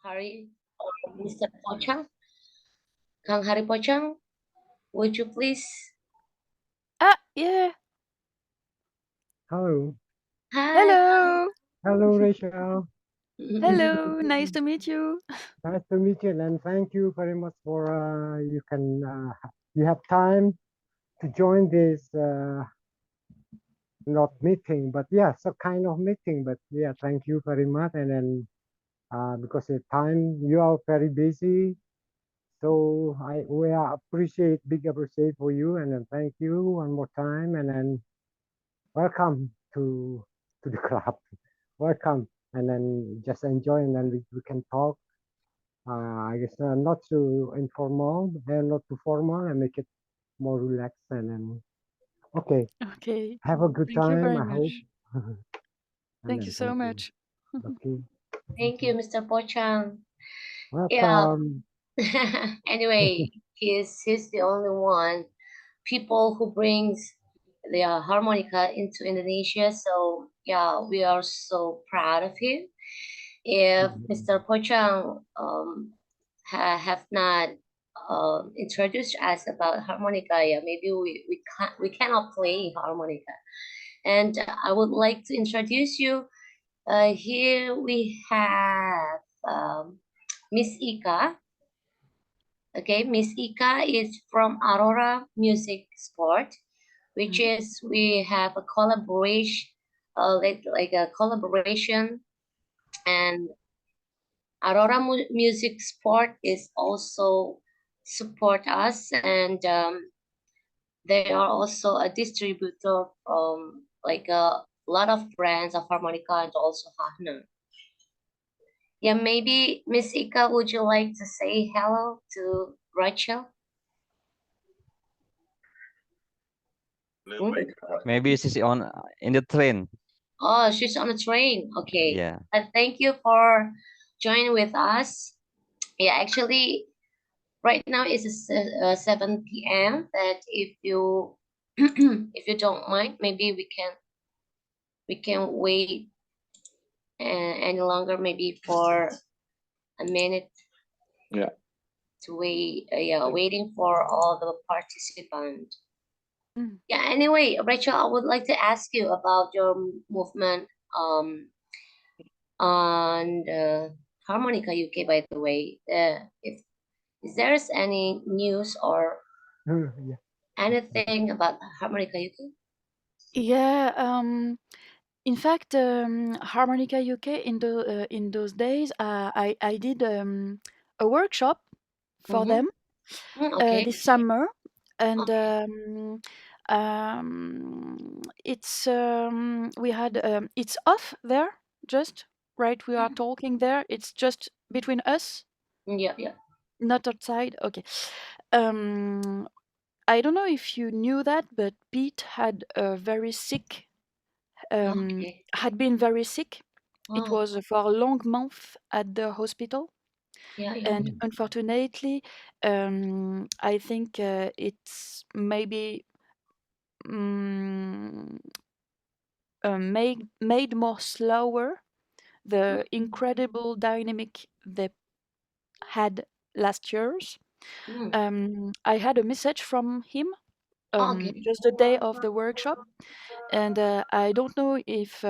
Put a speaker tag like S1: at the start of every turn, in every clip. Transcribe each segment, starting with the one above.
S1: Hari or Mr. Pochang. Kang Hari Pochang, would you please?
S2: Yeah.
S3: Hello.
S1: Hi.
S2: Hello.
S3: Hello, Rachel.
S2: Hello. Nice to meet you.
S3: Nice to meet you, and thank you very much for you have time to join this not meeting, but yeah, so kind of meeting. But yeah, thank you very much. And then because the time you are very busy, so we are big appreciate for you, and then thank you one more time, and then welcome to the club. Welcome, and then just enjoy, and then we can talk. I guess not too informal and not too formal, and make it more relaxed. And then okay,
S2: Okay.
S3: have a good
S2: Thank you
S3: time.
S2: very
S3: I hope.
S2: much.
S3: And
S2: Thank you
S3: then
S2: so
S3: thank you.
S2: much.
S3: Okay,
S1: Thank you, Mr. Pochang. Yeah.
S3: welcome.
S1: Anyway, he's the only one people who brings the harmonica into Indonesia. So yeah, we are so proud of him. If Mr. Pochang have not introduced us about harmonica, yeah, maybe we cannot play harmonica. And I would like to introduce you. Here we have Miss Ika. Okay, Miss Ika is from Aurora Music Sport, which
S2: Mhm.
S1: is we have a collaboration, like a collaboration, and Aurora Music Sport is also support us, and they are also a distributor from like a lot of brands of harmonica and also Hahn. Yeah, maybe Miss Ika, would you like to say hello to Rachel? Hmm?
S4: Maybe she's on in the train.
S1: Oh, she's on the train. Okay.
S4: Yeah.
S1: Thank you for joining with us. Yeah, actually, right now it's 7 p.m. That if you if you don't mind, maybe we can wait any longer, maybe for a minute.
S5: Yeah.
S1: To wait. Yeah, waiting for all the participants.
S2: Mm.
S1: Yeah. Anyway, Rachel, I would like to ask you about your movement on the harmonica UK. By the way, if is there's any news or
S3: Yeah.
S1: anything about harmonica UK?
S2: Yeah. In fact, Harmonica UK in those days, I did a workshop for
S1: Mm-hmm.
S2: them
S1: Okay.
S2: this summer, and
S1: Okay.
S2: it's we had it's off there, just right. We are talking there. It's just between us,
S1: Yeah. Yeah.
S2: not outside. Okay. Um, I don't know if you knew that, but Pete had a very sick.
S1: Okay.
S2: Had been very sick. It
S1: Oh.
S2: was for a long month at the hospital,
S1: Yeah. Yeah.
S2: and unfortunately, I think it's maybe mm, made more slower the incredible dynamic they had last years.
S1: Mm.
S2: I had a message from him
S1: Okay.
S2: just the day of the workshop, and I don't know if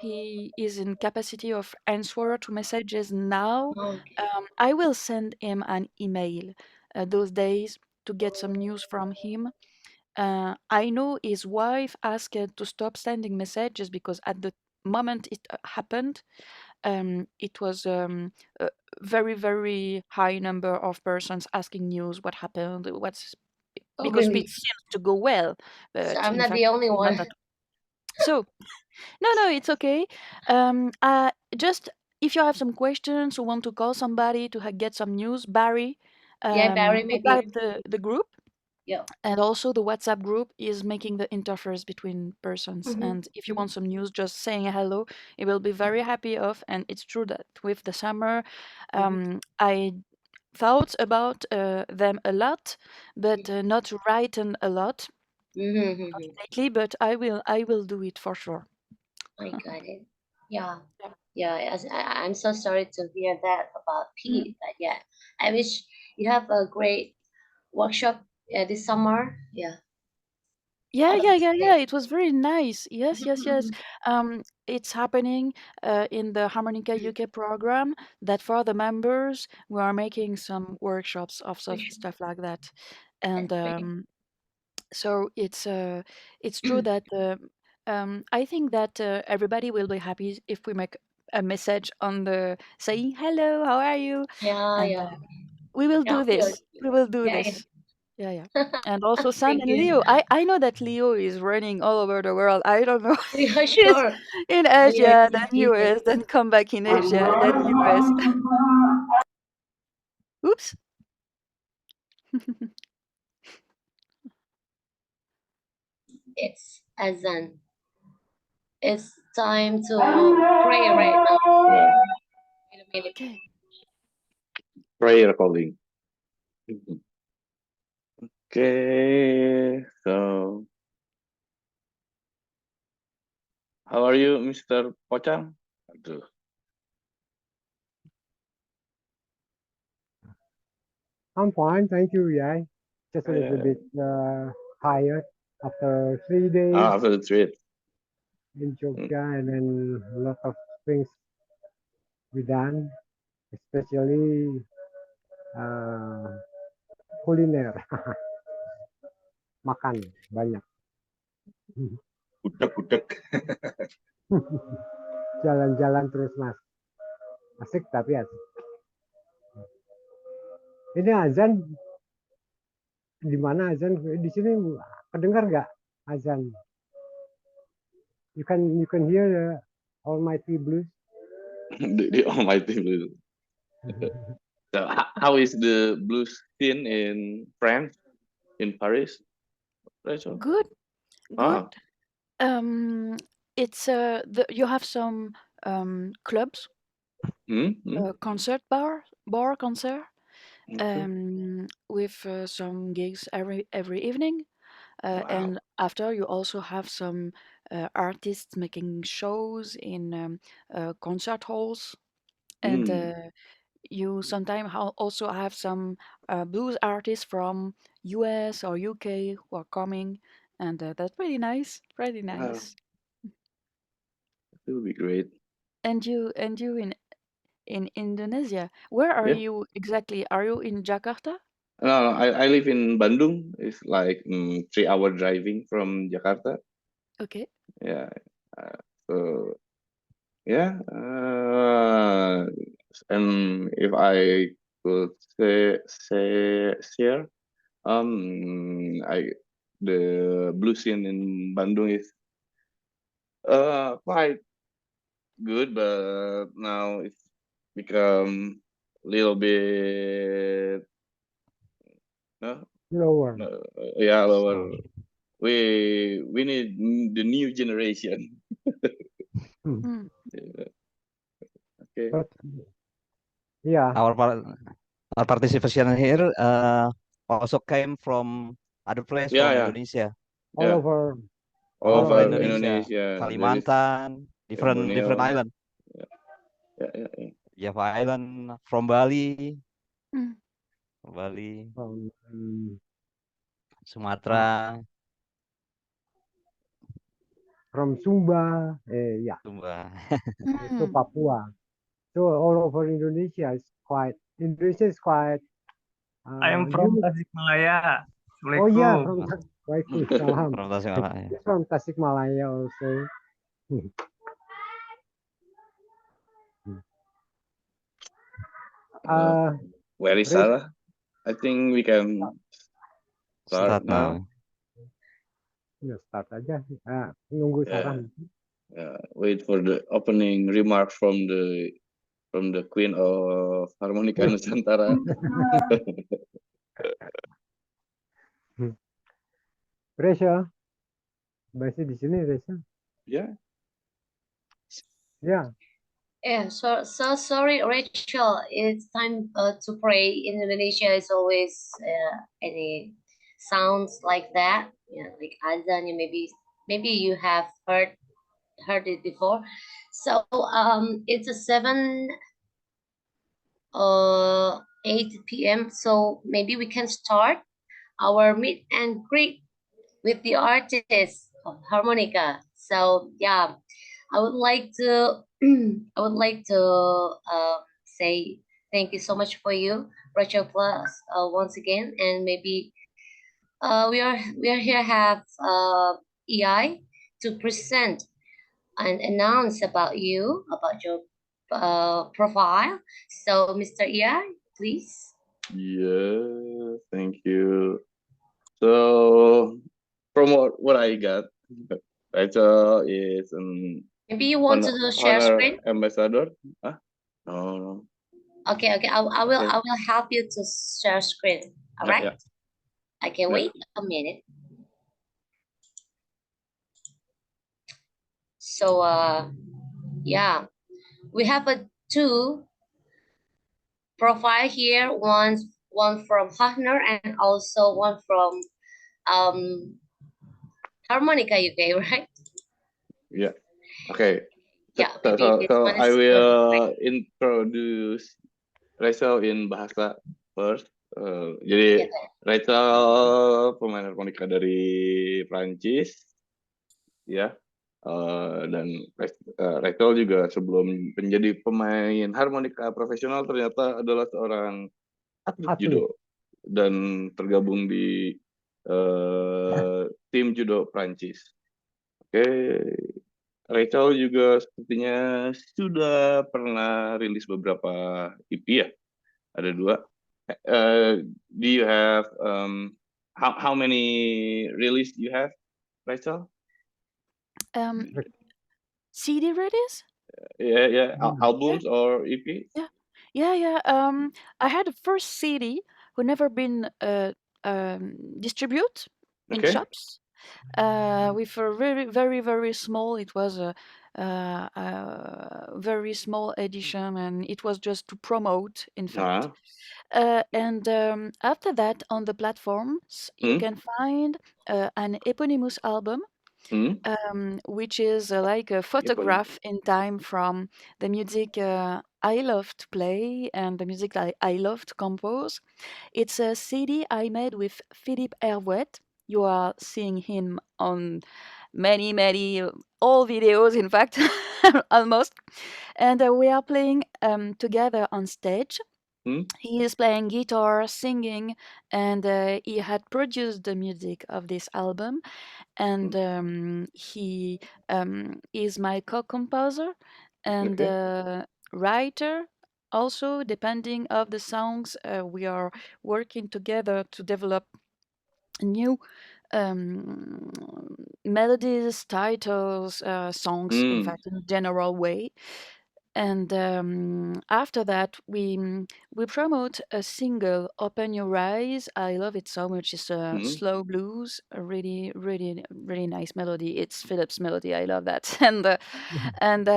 S2: he is in capacity of answer to messages now.
S1: Okay.
S2: I will send him an email those days to get some news from him. I know his wife asked to stop sending messages because at the moment it happened, it was a very very high number of persons asking news what happened, what's
S1: Oh,
S2: because it
S1: really?
S2: seems to go well,
S1: So
S2: but
S1: I'm
S2: in
S1: not
S2: fact
S1: the only
S2: not
S1: one.
S2: at so. No, no, it's okay. Just if you have some questions or want to call somebody to get some news, Barry,
S1: Yeah, Barry, maybe.
S2: provide the group,
S1: Yeah.
S2: and also the WhatsApp group is making the interface between persons.
S1: Mm-hmm.
S2: And if you
S1: Mm-hmm.
S2: want some news, just saying hello, it will be very happy of. And it's true that with the summer, I thought about them a lot, but not written a lot
S1: Mm-hmm.
S2: lately. But I will do it for sure.
S1: I got it. Yeah. Yeah, yes, I'm so sorry to hear that about
S2: Mm.
S1: Pete. But yeah, I wish you have a great workshop this summer. Yeah,
S2: Yeah,
S1: out of
S2: yeah,
S1: this
S2: yeah, yeah.
S1: great.
S2: It was very nice. Yes, yes, yes. It's happening in the Harmonica UK program that for the members we are making some workshops of stuff like that, and
S1: That's great.
S2: so it's true that I think that everybody will be happy if we make a message on the saying hello, how are you,
S1: Yeah,
S2: and
S1: yeah,
S2: we will
S1: yeah.
S2: do this. We will do
S1: Yeah, yeah.
S2: this. Yeah, yeah. And also Sam
S1: Thank
S2: and
S1: you.
S2: Leo. I know that Leo is running all over the world. I don't know.
S1: Yeah,
S2: He's
S1: sure.
S2: in
S1: Leo
S2: Asia,
S1: is
S2: then
S1: busy.
S2: US, then come back in Asia, then US. Oops.
S1: It's Azan. It's time to pray right now.
S5: Yeah,
S1: Wait a minute.
S2: Okay.
S5: prayer calling. Okay, so how are you, Mr. Pochang? Aduh.
S3: I'm fine, thank you, yeah. Just a little
S5: Yeah.
S3: bit tired after 3 days
S5: After the trip.
S3: in
S5: Mm.
S3: Jogja, and then a lot of things we done, especially uh, kuliner, makan banyak.
S5: Utek-utek.
S3: Jalan-jalan terus mas, asik tapi asik. Ini azan di mana azan? Di sini kedengar nggak azan? You can hear the Almighty Blues.
S5: The almighty blues. So how is the blues scene in France, in Paris, Rachel?
S2: Good. Good.
S5: Ah,
S2: Um, it's you have some clubs,
S5: hmm?
S2: concert bar concert,
S5: Okay.
S2: with some gigs every evening,
S5: Wow.
S2: and after you also have some artists making shows in concert halls, and
S5: Mm.
S2: you sometimes also have some blues artists from US or UK who are coming, and that's pretty nice, pretty
S5: Ah,
S2: nice.
S5: it will be great.
S2: And you in Indonesia, where are
S5: Yeah.
S2: you exactly? Are you in Jakarta?
S5: No, I live in Bandung. It's like 3 hour driving from Jakarta.
S2: Okay.
S5: Yeah. Uh, so yeah. And if I could share, I the blues scene in Bandung is quite good, but now it's become little bit no,
S3: Lower.
S5: no yeah,
S4: So,
S5: lower. We need the new generation.
S3: Hmm.
S2: Mm.
S5: Yeah, okay.
S3: But yeah,
S4: our our participation here also came from other place
S5: Yeah,
S4: from
S5: yeah,
S4: Indonesia,
S3: all
S5: yeah.
S3: over,
S5: All
S4: all
S3: all
S4: over
S3: over
S5: over
S3: Indonesia.
S4: Indonesia,
S5: Indonesia, there is
S4: Kalimantan, different
S5: Borneo.
S4: island,
S5: Yeah, yeah, yeah, yeah.
S4: Java Island, from Bali,
S2: Mm.
S4: Bali,
S3: From uh,
S4: Sumatera,
S3: from Sumba, yeah,
S4: Sumba.
S3: also
S2: Mm.
S3: Papua. So all over Indonesia is quite. Indonesia is quite
S6: I am from
S3: unique.
S6: Tasikmalaya.
S3: Oh yeah,
S6: Assalamualaikum.
S3: from Waalaikumsalam.
S4: From Tasikmalaya.
S3: He's from Tasikmalaya also.
S5: Uh,
S3: uh,
S5: where is
S3: Rich,
S5: Sarah? I think we can start
S4: Start
S5: now.
S4: now.
S3: ya start aja. Nunggu Sarah.
S5: Yeah, wait for the opening remarks from the Queen of Harmonica Nusantara.
S3: Rachel, masih di sini Rachel?
S5: Yeah.
S3: Ya,
S1: Yeah, so sorry, Rachel. It's time to pray. In Indonesia, it's always any sounds like that. Yeah, like azan. Maybe you have heard heard it before. So it's a 8 p.m. So maybe we can start our meet and greet with the artist of harmonica. So yeah, I would like to I would like to say thank you so much for you, Rachel Plus, once again, and maybe we are here have EI to present and announce about you about your profile. So Mr. EI, please.
S5: Yeah, thank you. So from what I got, Rachel is an
S1: Maybe you want to share
S5: honor
S1: screen.
S5: ambassador. Huh? No, no.
S1: Okay, okay. I will
S5: Okay.
S1: I will help you to share screen. All
S5: Yeah,
S1: right.
S5: yeah.
S1: Okay,
S5: Yeah.
S1: wait a minute. So yeah, we have a two profile here. One from Hafner and also one from um Harmonica UK, right?
S5: Yeah. Okay. So,
S1: Yeah.
S5: so,
S1: Okay.
S5: so,
S1: This
S5: so
S1: one
S5: I
S1: is
S5: will introduce Rachel in bahasa first.
S1: yeah.
S5: Jadi Rachel pemain harmonika dari Prancis, ya. Dan Rachel juga sebelum menjadi pemain harmonika profesional ternyata adalah seorang atlet judo dan tergabung di tim judo Prancis. Oke, Rachel juga sepertinya sudah pernah rilis beberapa EP ya. Ada 2. Do you have how many release you have, Rachel?
S2: CD release?
S5: Yeah, albums or EP?
S2: Yeah. I had a first CD who never been distribute in
S5: Okay.
S2: shops. With a very small. It was a very small edition, and it was just to promote, in fact. And after that, on the platforms, you can find an eponymous album, which is like a photograph in time from the music I love to play and the music I love to compose. It's a CD I made with Philippe Hervouet. You are seeing him on many, all videos, in fact, almost. And we are playing together on stage. He is playing guitar, singing, and he had produced the music of this album. And he is my co-composer and writer. Also, depending of the songs, we are working together to develop new melodies, titles, songs, in fact, in a general way. And after that, we promote a single, "Open Your Eyes." I love it so much. It's a slow blues, a really nice melody. It's Philip's melody. I love that. And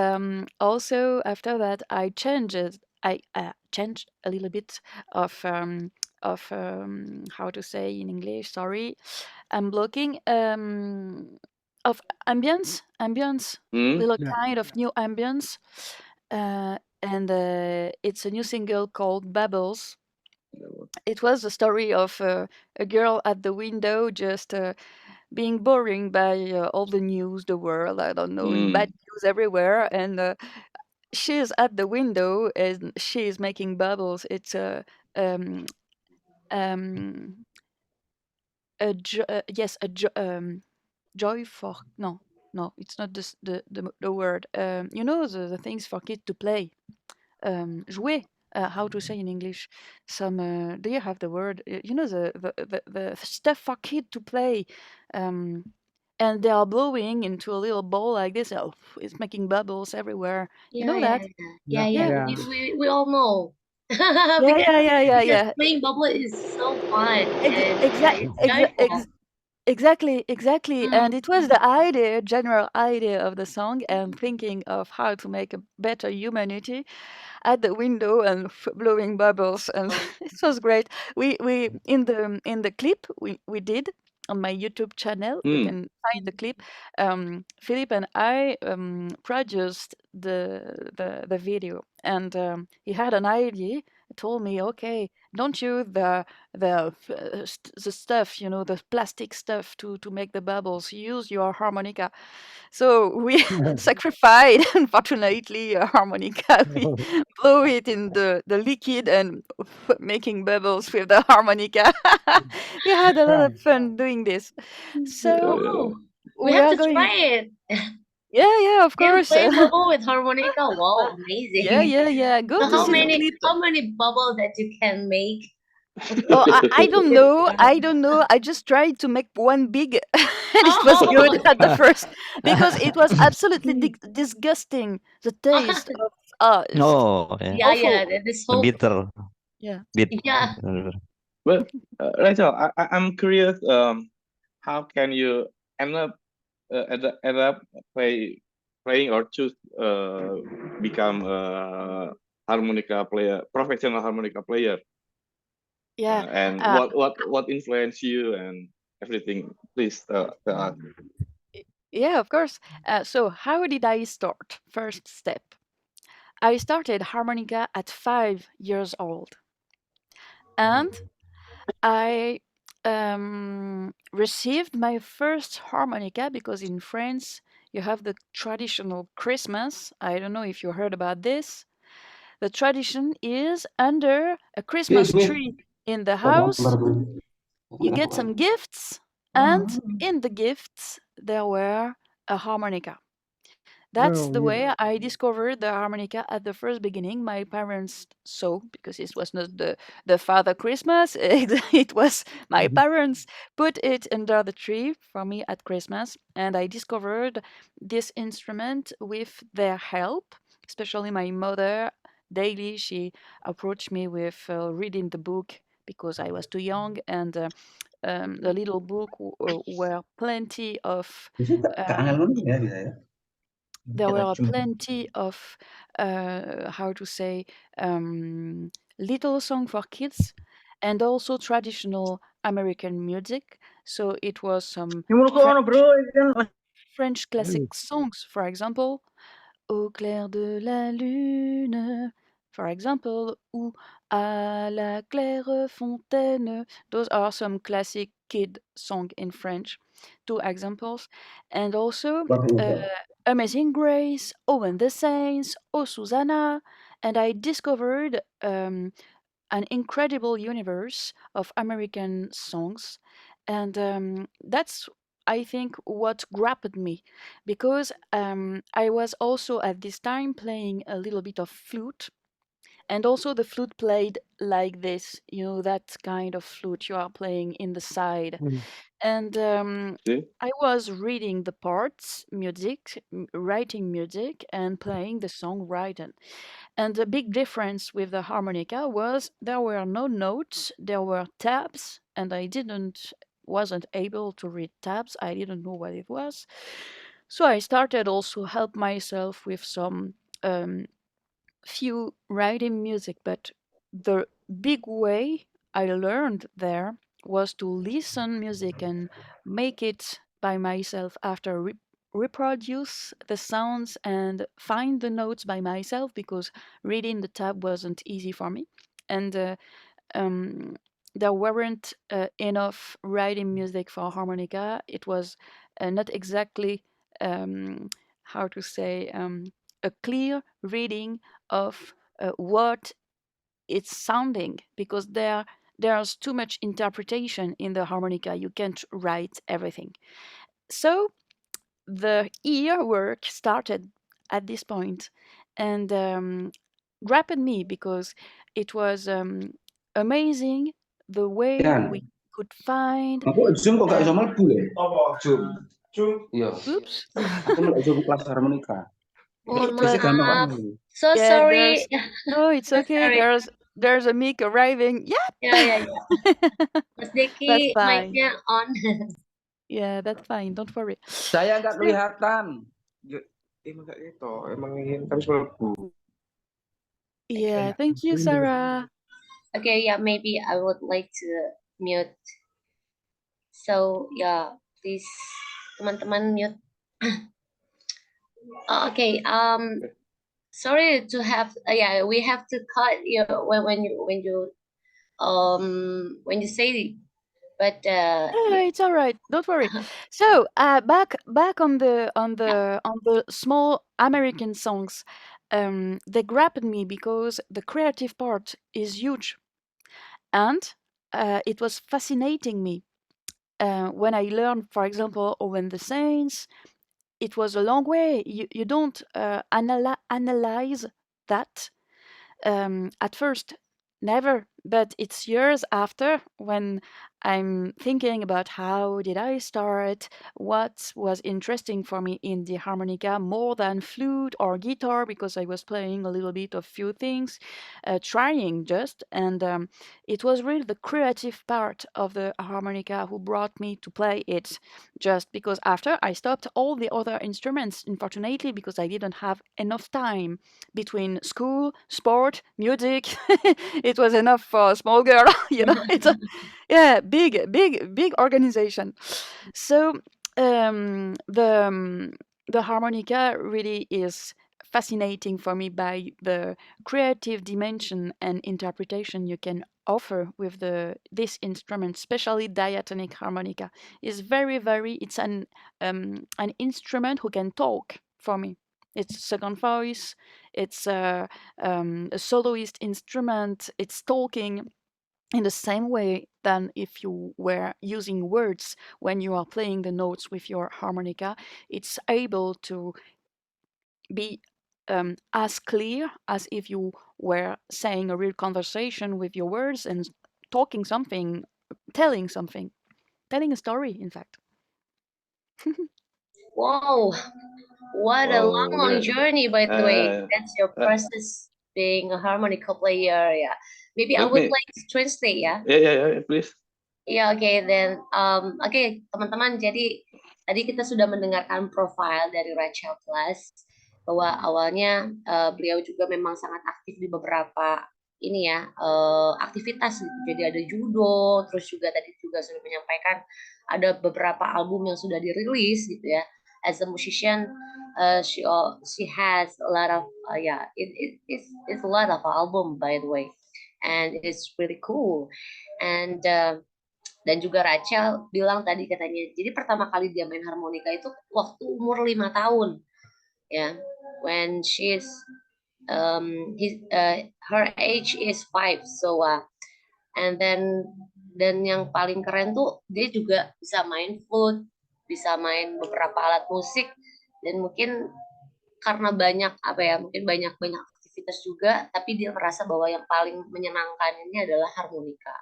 S2: also after that, I changed it. I changed a little bit of how to say in English. Sorry, I'm blocking of ambience, little kind of new ambience. And it's a new single called Bubbles. It was the story of a girl at the window just being boring by all the news, the world, I don't know, and bad news everywhere. And she's at the window and she's making bubbles. It's um, um, yes, joy for, no, it's not the word. You know, the things for kids to play. Jouer. How to say in English? Some. Do you have the word? You know, the stuff for kid to play. And they are blowing into a little bowl like this. Oh, it's making bubbles everywhere. You know that? Yeah.
S1: We all know.
S2: Yeah,
S1: because
S2: yeah, yeah, yeah,
S1: because
S2: yeah.
S1: playing bubble is so fun
S2: Ex-
S1: and yeah,
S2: exact,
S1: it's
S2: ex-
S1: joyful.
S2: ex- exactly. And
S1: Mm,
S2: it was the idea, general idea of the song, and thinking of how to make a better humanity at the window and blowing bubbles, and
S1: oh,
S2: it was great. We in the clip we did. on my YouTube channel. You can find the clip. Philip and I produced the video, and he had an idea. He told me, "Okay, don't use the stuff, the plastic stuff to make the bubbles. Use your harmonica." So we sacrificed, unfortunately, a harmonica. We blew it in the liquid and making bubbles with the harmonica. We had a lot of fun doing this. So
S1: Oh, we
S2: we
S1: have
S2: are
S1: to
S2: going.
S1: try it.
S2: Yeah, of
S1: You
S2: course.
S1: play bubble with harmonica. Wow,
S2: Yeah,
S1: amazing.
S2: yeah, yeah. Go
S1: So
S2: to
S1: how
S2: see the
S1: many
S2: clip.
S1: how many bubbles that you can make?
S2: Oh, I don't know. I don't know. I just tried to make one big, and it was good
S1: Oh,
S2: at the first because it was absolutely disgusting. The taste of it's
S4: Oh, yeah.
S1: yeah,
S2: awful.
S1: that is
S4: The
S1: so
S4: bitter
S2: Yeah.
S4: bit.
S1: yeah.
S5: But Rachel, I'm curious. How can you end up end up playing or choose become a harmonica player, professional harmonica player?
S2: Yeah.
S5: And
S2: Uh,
S5: what influenced you and everything? Please tell us.
S2: yeah, of course. So how did I start? First step. I started harmonica at 5 years old, and I received my first harmonica because in France you have the traditional Christmas. I don't know if you heard about this. The tradition is under a Christmas tree in the house, you get some gifts, and in the gifts there were a harmonica. That's
S3: No,
S2: the way I discovered the harmonica at the first beginning. My parents saw, because it was not the Father Christmas, it was my parents put it under the tree for me at Christmas, and I discovered this instrument with their help, especially my mother. Daily, she approached me with reading the book because I was too young, and the little book were plenty of. Um, there were plenty of how to say little song for kids and also traditional American music. So it was some
S6: Gimana kok ono bro? Ini kan
S2: French classic songs, for example, Au clair de la lune, for example, ou À la claire fontaine. Those are some classic kid song in French. Two examples. And also Amazing Grace, Oh and the Saints, Oh Susanna. And I discovered an incredible universe of American songs. And that's, I think, what grabbed me because I was also at this time playing a little bit of flute. And also, the flute played like this, that kind of flute you are playing in the side. And
S5: See?
S2: I was reading the parts, music, writing music, and playing the song right. And the big difference with the harmonica was there were no notes, there were tabs, and I wasn't able to read tabs. I didn't know what it was. So I started also help myself with some um, few writing music, but the big way I learned there was to listen music and make it by myself after reproduce the sounds and find the notes by myself because reading the tab wasn't easy for me. And um, there weren't enough writing music for harmonica. It was not exactly how to say a clear reading of what it's sounding because there's too much interpretation in the harmonica. You can't write everything. So the ear work started at this point and grabbed me because it was amazing the way we could find.
S7: Aku Zoom kok gak
S2: Uh,
S7: bisa mlebu ya? Zoom. Iya.
S2: oops,
S7: Aku melek Zoom kelas harmonika.
S1: Oh,
S2: it
S7: Biasanya
S2: was
S7: gampang kok
S1: maaf.
S7: ini.
S1: So
S2: yeah.
S1: sorry.
S2: No, it's
S1: So
S2: okay.
S1: sorry.
S2: There's a mic arriving.
S1: Yeah.
S2: Yep,
S1: Mas
S2: that's
S1: Deki,
S2: fine.
S1: mic-nya on.
S2: Yeah, that's fine. Don't worry.
S7: Saya nggak
S2: So,
S7: kelihatan. Emang gak itu, emang ingin terus mlebu.
S2: yeah, thank you, Sarah.
S1: Okay, yeah, maybe I would like to mute So yeah, please teman-teman mute. Okay. Sorry to have. Yeah, we have to cut you when you say. But
S2: Yeah, it's all right. Don't worry. So, back on the small American songs, they grabbed me because the creative part is huge, and it was fascinating me when I learned, for example, when the Saints. It was a long way. You don't analyze that at first, never. But it's years after when I'm thinking about how did I start, what was interesting for me in the harmonica more than flute or guitar, because I was playing a little bit of few things, trying just, and it was really the creative part of the harmonica who brought me to play it. Just because after I stopped all the other instruments, unfortunately, because I didn't have enough time between school, sport, music. It was enough for a small girl, It's a yeah, big organization. So the harmonica really is fascinating for me by the creative dimension and interpretation you can offer with this instrument, especially diatonic harmonica. Is very it's an instrument who can talk for me. It's second voice. It's a soloist instrument. It's talking in the same way than if you were using words when you are playing the notes with your harmonica. It's able to be as clear as if you were saying a real conversation with your words and talking something, telling something, telling a story, in fact.
S1: wow, what a
S5: Wow,
S1: long journey, by the way.
S5: uh,
S1: That's your
S5: uh,
S1: process being a harmonica player. Yeah, maybe I would
S5: me,
S1: like to translate. Yeah.
S5: yeah, please.
S1: Ya, oke, then oke, teman-teman. Jadi tadi kita sudah mendengarkan profil dari Rachel Plass bahwa awalnya beliau juga memang sangat aktif di beberapa ini ya aktivitas gitu. Jadi ada judo, terus juga tadi juga sudah menyampaikan ada beberapa album yang sudah dirilis gitu ya. As a musician, she has a lot of yeah, it's a lot of album by the way, and it's really cool. And dan juga Rachel bilang tadi katanya, jadi pertama kali dia main harmonika itu waktu umur 5 tahun, ya. When she's her age is 5, so and dan yang paling keren tuh dia juga bisa main flute, bisa main beberapa alat musik, dan mungkin karena banyak apa ya, mungkin banyak banyak aktivitas juga, tapi dia merasa bahwa yang paling menyenangkan ini adalah harmonika.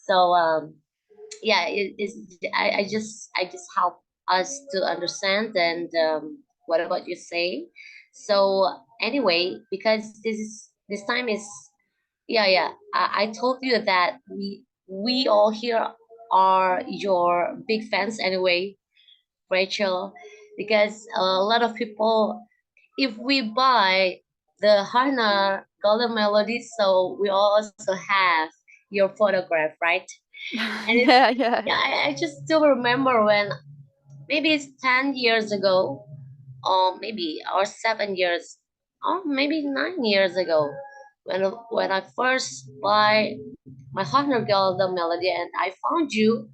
S1: So yeah, I just help us to understand. And what about you say? So anyway, because this time is yeah, I told you that we all here are your big fans anyway, Rachel, because a lot of people, if we buy the Hana Golden Melody, so we also have your photograph, right? And it's
S2: Yeah.
S1: yeah, I just still remember when maybe it's 10 years ago, or maybe or 7 years, or maybe 9 years ago, when I first buy my Honor Girl the Melody, and I found you.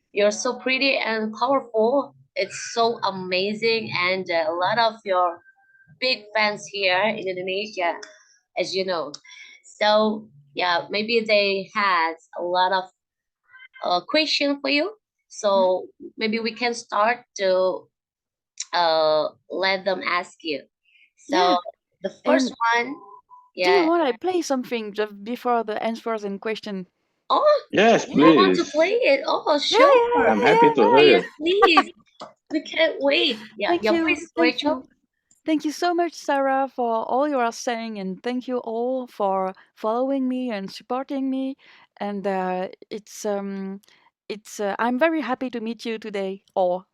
S1: You're so pretty and powerful. It's so amazing, and a lot of your big fans here in Indonesia, as you know. So yeah, maybe they had a lot of question for you.
S2: Mhm.
S1: So maybe we can start to let them ask you. So
S2: Yeah.
S1: the first
S2: And
S1: one,
S2: do you
S1: yeah.
S2: want I play something just before the answers and question?
S1: Oh,
S5: Yes,
S1: you want to
S5: please.
S1: play it? Oh,
S2: Yeah,
S1: sure.
S5: I'm happy to
S1: Please,
S5: hear.
S1: please. We can't wait. Yeah,
S2: Thank
S1: yeah.
S2: you.
S1: Please,
S2: Thank
S1: Rachel.
S2: you. Thank you so much, Sarah, for all you are saying, and thank you all for following me and supporting me. And I'm very happy to meet you today, all.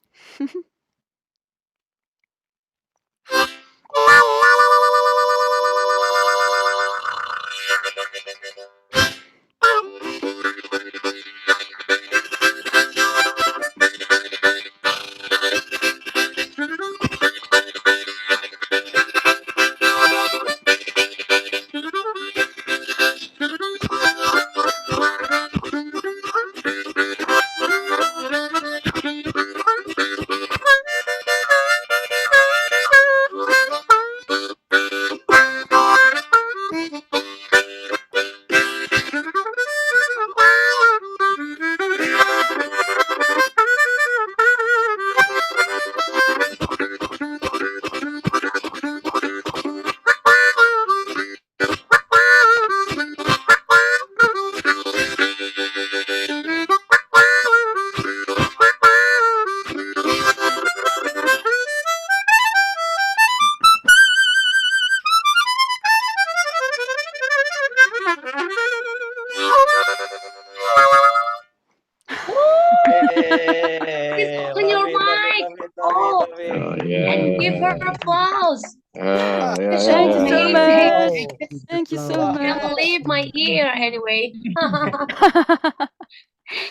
S1: Please
S4: Hey,
S1: open your
S4: love it, love it,
S1: mic.
S4: love it, love it,
S1: Oh,
S4: love
S5: Oh
S4: it.
S1: and give her
S5: yeah.
S1: applause. You're so
S2: Thank you so
S1: amazing.
S2: much.
S4: Wow.
S2: Thank you so
S4: Wow.
S1: Can't
S2: much.
S1: believe my ear anyway.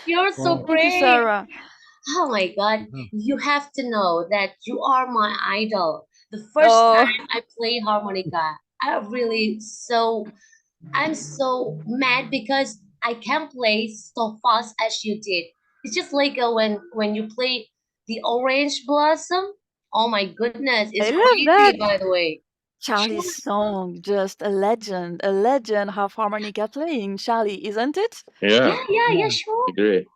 S1: You're so
S3: Wow.
S2: Thank you,
S1: great.
S2: Sarah.
S1: Oh my God. You have to know that you are my idol. The first
S2: Oh,
S1: time I played harmonica, I really I'm so mad because I can't play so fast as you did. It's just like when you play the Orange Blossom. Oh my goodness, it's
S2: I love
S1: crazy.
S2: that.
S1: By the way,
S2: Charlie's
S1: sure.
S2: song, just a legend of harmonica playing. Charlie, isn't it?
S5: Yeah,
S1: Yeah,
S3: Yeah.
S1: sure.
S5: agree.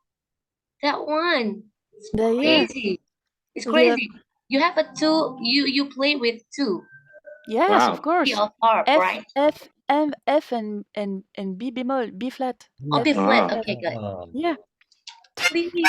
S1: That one. It's
S2: Yeah,
S1: crazy. It's
S2: the
S1: crazy. You have a two. You play with two
S2: yes, of
S5: Wow.
S1: key
S2: course.
S1: of harp,
S2: F,
S1: right?
S2: F, M, F, and B bemol, B flat,
S1: Oh,
S3: Yeah.
S1: B
S2: F,
S1: flat.
S5: Wow.
S2: F.
S1: Okay, good.
S4: Oh.
S2: Yeah.
S1: Please. Woo!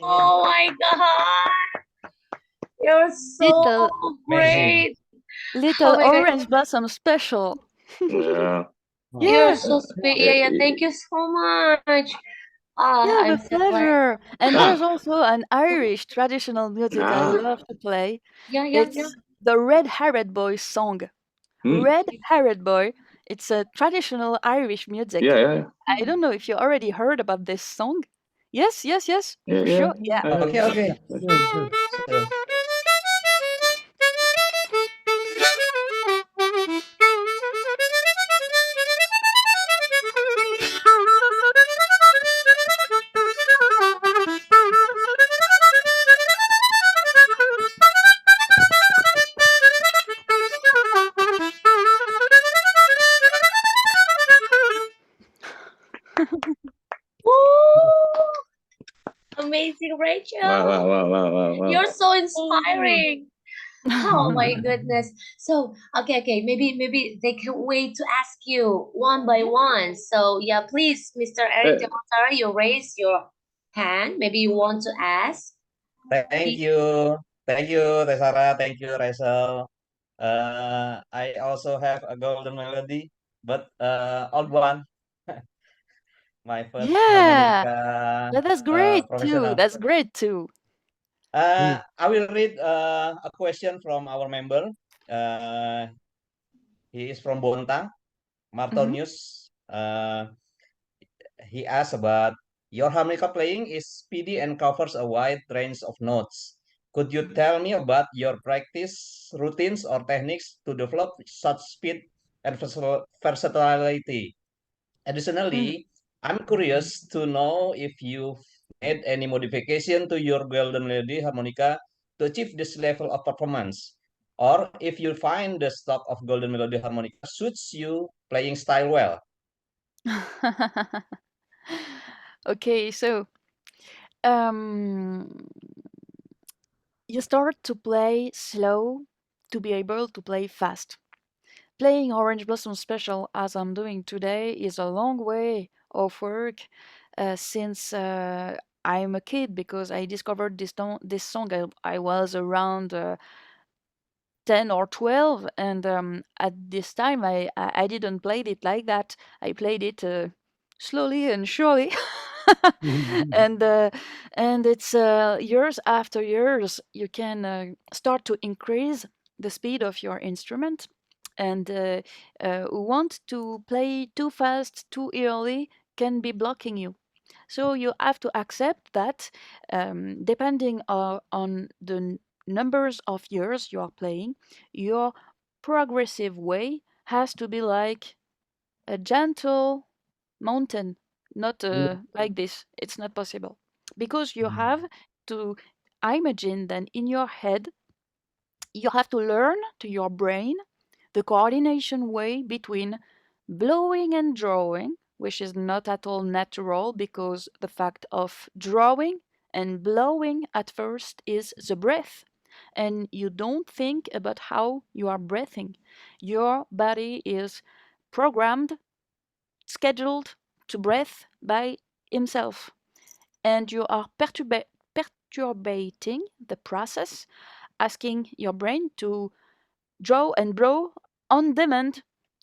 S1: Oh my God, you're so
S2: little
S4: Amazing.
S1: great. Oh
S2: little
S1: my God,
S2: orange blossom special.
S5: Yeah.
S3: Wow.
S1: you're
S2: Yeah.
S1: so sweet.
S5: Eh,
S1: Yeah. Thank you so much. Ah,
S2: Yeah,
S1: I'm
S2: with
S1: so glad.
S2: pleasure. And
S5: Ah.
S2: there's also an Irish traditional music I
S5: Ah.
S2: love to play.
S1: Yeah.
S2: It's the Red Haired Boy song.
S5: Hmm.
S2: Red Haired Boy. It's a traditional Irish
S5: Yeah,
S2: music.
S5: yeah,
S2: I don't know if you already heard about this song. Yes, yes, yes,
S5: yeah,
S2: for
S5: yeah.
S2: sure. Yeah.
S4: Okay, okay.
S3: Yeah. Sure, sure.
S4: So,
S1: Woo! Amazing,
S5: Wow, wow,
S1: Rachel.
S5: wow, wow, wow,
S1: You're
S5: wow.
S1: so inspiring. Oh my goodness. So, okay. Maybe they can wait to ask you one by one. So, yeah, please, Mr. Eric
S5: Eh,
S1: Demontara, you raise your hand. Maybe you want to ask.
S4: thank you. Thank you, Tesara. Thank you, Rachel. I also have a golden melody, but old one. My first
S2: Yeah,
S4: harmonica
S2: that's great too.
S4: professional.
S2: That's great too.
S3: Mm.
S4: I will read a question from our member. Uh, he is from Bontang,
S2: Hmm.
S4: Martonius. He asked about your harmonica playing is speedy and covers a wide range of notes. Could you tell me about your practice routines or techniques to develop such speed and versatility?
S2: Mm.
S4: Additionally, I'm curious to know if you've made any modification to your Golden Lady harmonica to achieve this level of performance, or if you find the stock of Golden Melody harmonica suits you playing style well.
S2: Okay, so um, you start to play slow to be able to play fast. Playing Orange Blossom Special as I'm doing today is a long way of work since I'm a kid because I discovered this song I was around 10 or 12 and at this time I didn't play it like that. I played it slowly and surely. and uh, and it's years after years you can start to increase the speed of your instrument and who want to play too fast too early can be blocking you, so you have to accept that depending on the numbers of years you are playing, your progressive way has to be like a gentle mountain, not
S3: Yeah.
S2: like this. It's not possible because you have to I imagine that in your head, you have to learn to your brain the coordination way between blowing and drawing, which is not at all natural because the fact of drawing and blowing at first is the breath. And you don't think about how you are breathing. Your body is programmed, scheduled to breathe by himself. And you are perturbating the process, asking your brain to draw and blow on demand,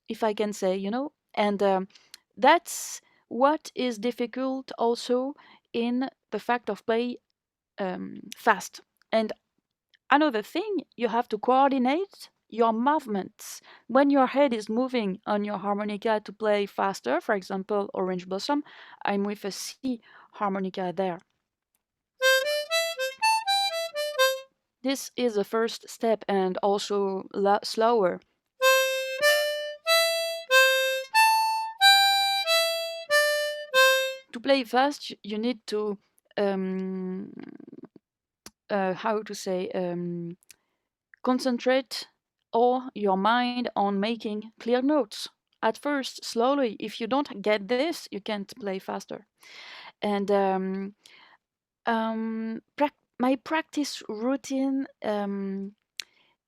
S2: if I can say, And that's what is difficult also in the fact of play fast. And another thing, you have to coordinate your movements. When your head is moving on your harmonica to play faster, for example, Orange Blossom, I'm with a C harmonica there. This is the first step and also slower. To play fast, you need to um, how to say concentrate all your mind on making clear notes. At first, slowly. If you don't get this, you can't play faster. And my practice routine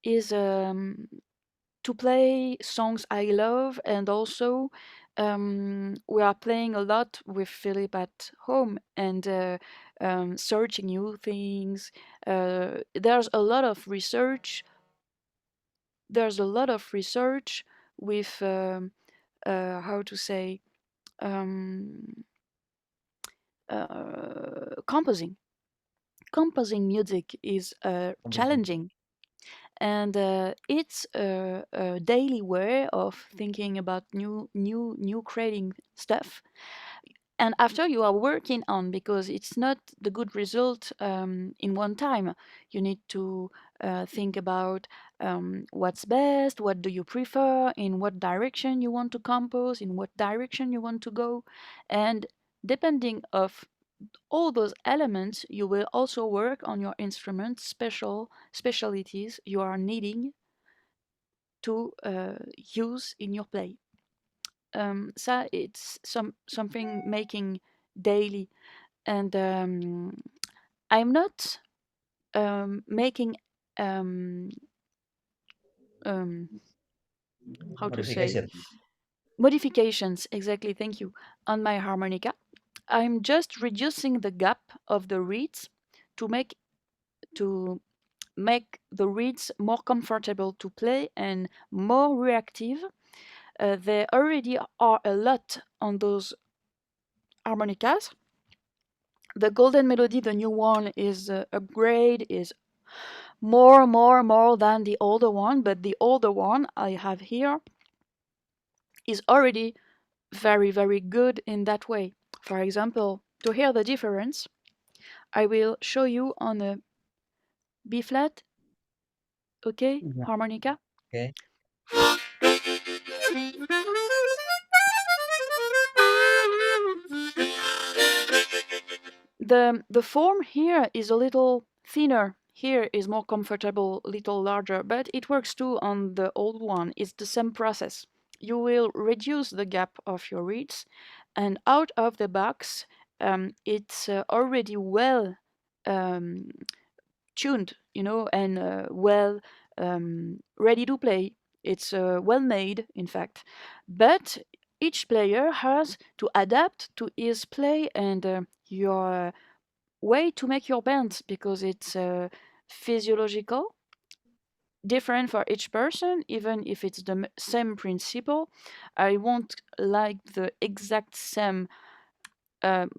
S2: is to play songs I love, and also we are playing a lot with Philip at home and searching new things. There's a lot of research. There's a lot of research with how to say um, composing. Composing music is challenging, and it's a daily way of thinking about new creating stuff. And after you are working on, because it's not the good result in one time, you need to think about what's best, what do you prefer, in what direction you want to compose, in what direction you want to go. And depending of all those elements, you will also work on your instrument specialties you are needing to use in your play. So it's something making daily, and I'm not making um, um, how to say
S4: Modification.
S2: modifications. Exactly, thank you. On my harmonica, I'm just reducing the gap of the reeds to make the reeds more comfortable to play and more reactive. There already are a lot on those harmonicas. The Golden Melody, the new one, is upgrade, is more than the older one, but the older one I have here is already very good in that way. For example, to hear the difference, I will show you on a B flat, okay,
S3: Yeah.
S2: harmonica.
S4: Okay.
S2: The form here is a little thinner. Here is more comfortable, little larger, but it works too on the old one. It's the same process. You will reduce the gap of your reeds, and out of the box, it's already well um, tuned, and well ready to play. It's well made, in fact. But each player has to adapt to his play and your way to make your band, because it's physiological, different for each person, even if it's the same principle. I won't like the exact same um,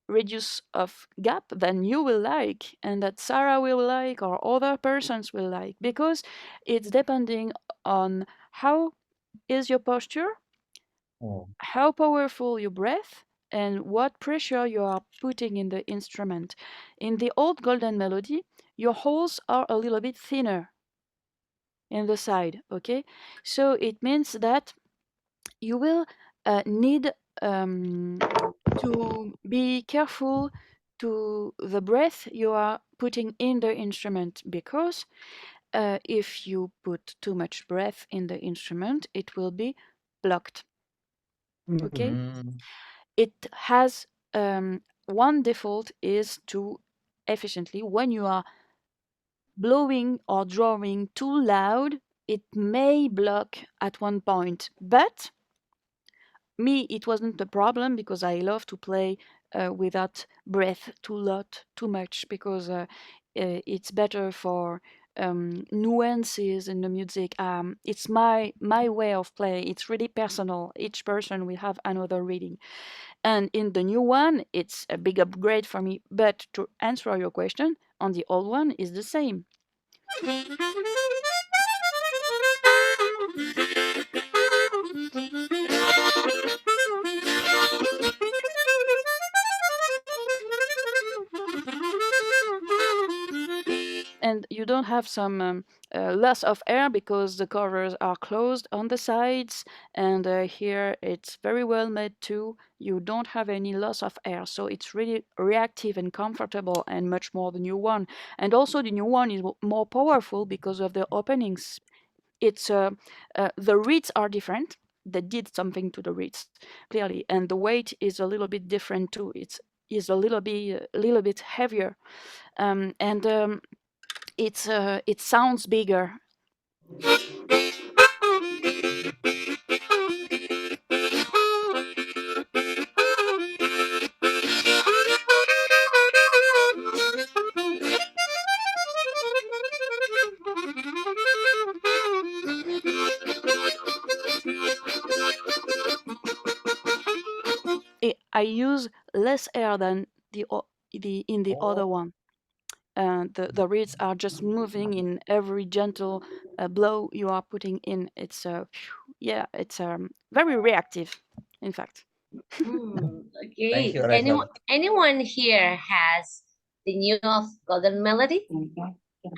S2: radius of gap than you will like, and that Sarah will like, or other persons will like, because it's depending on how is your posture,
S4: Oh,
S2: how powerful your breath, and what pressure you are putting in the instrument. In the old Golden Melody, your holes are a little bit thinner in the side, okay? So it means that you will need to be careful to the breath you are putting in the instrument, because if you put too much breath in the instrument, it will be blocked. Okay?
S4: Hmm.
S2: It has one default is to efficiently, when you are blowing or drawing too loud, it may block at one point. But me, it wasn't a problem because I love to play without breath too much, because it's better for nuances in the music. It's my way of play. It's really personal. Each person will have another reading. And in the new one, it's a big upgrade for me. But to answer your question, on the old one is the same. And you don't have some loss of air because the covers are closed on the sides, and here it's very well made too. You don't have any loss of air, so it's really reactive and comfortable, and much more the new one. And also the new one is more powerful because of the openings. It's the reeds are different. They did something to the reeds clearly, and the weight is a little bit different too. It's is a little bit heavier, and it sounds bigger. I use less air than the in the other
S4: Oh,
S2: one. The reeds are just moving in every gentle blow you are putting in. It's yeah, it's very reactive, in fact.
S4: thank
S1: Okay.
S4: you, Rachel.
S1: Anyone here has the new of Golden Melody?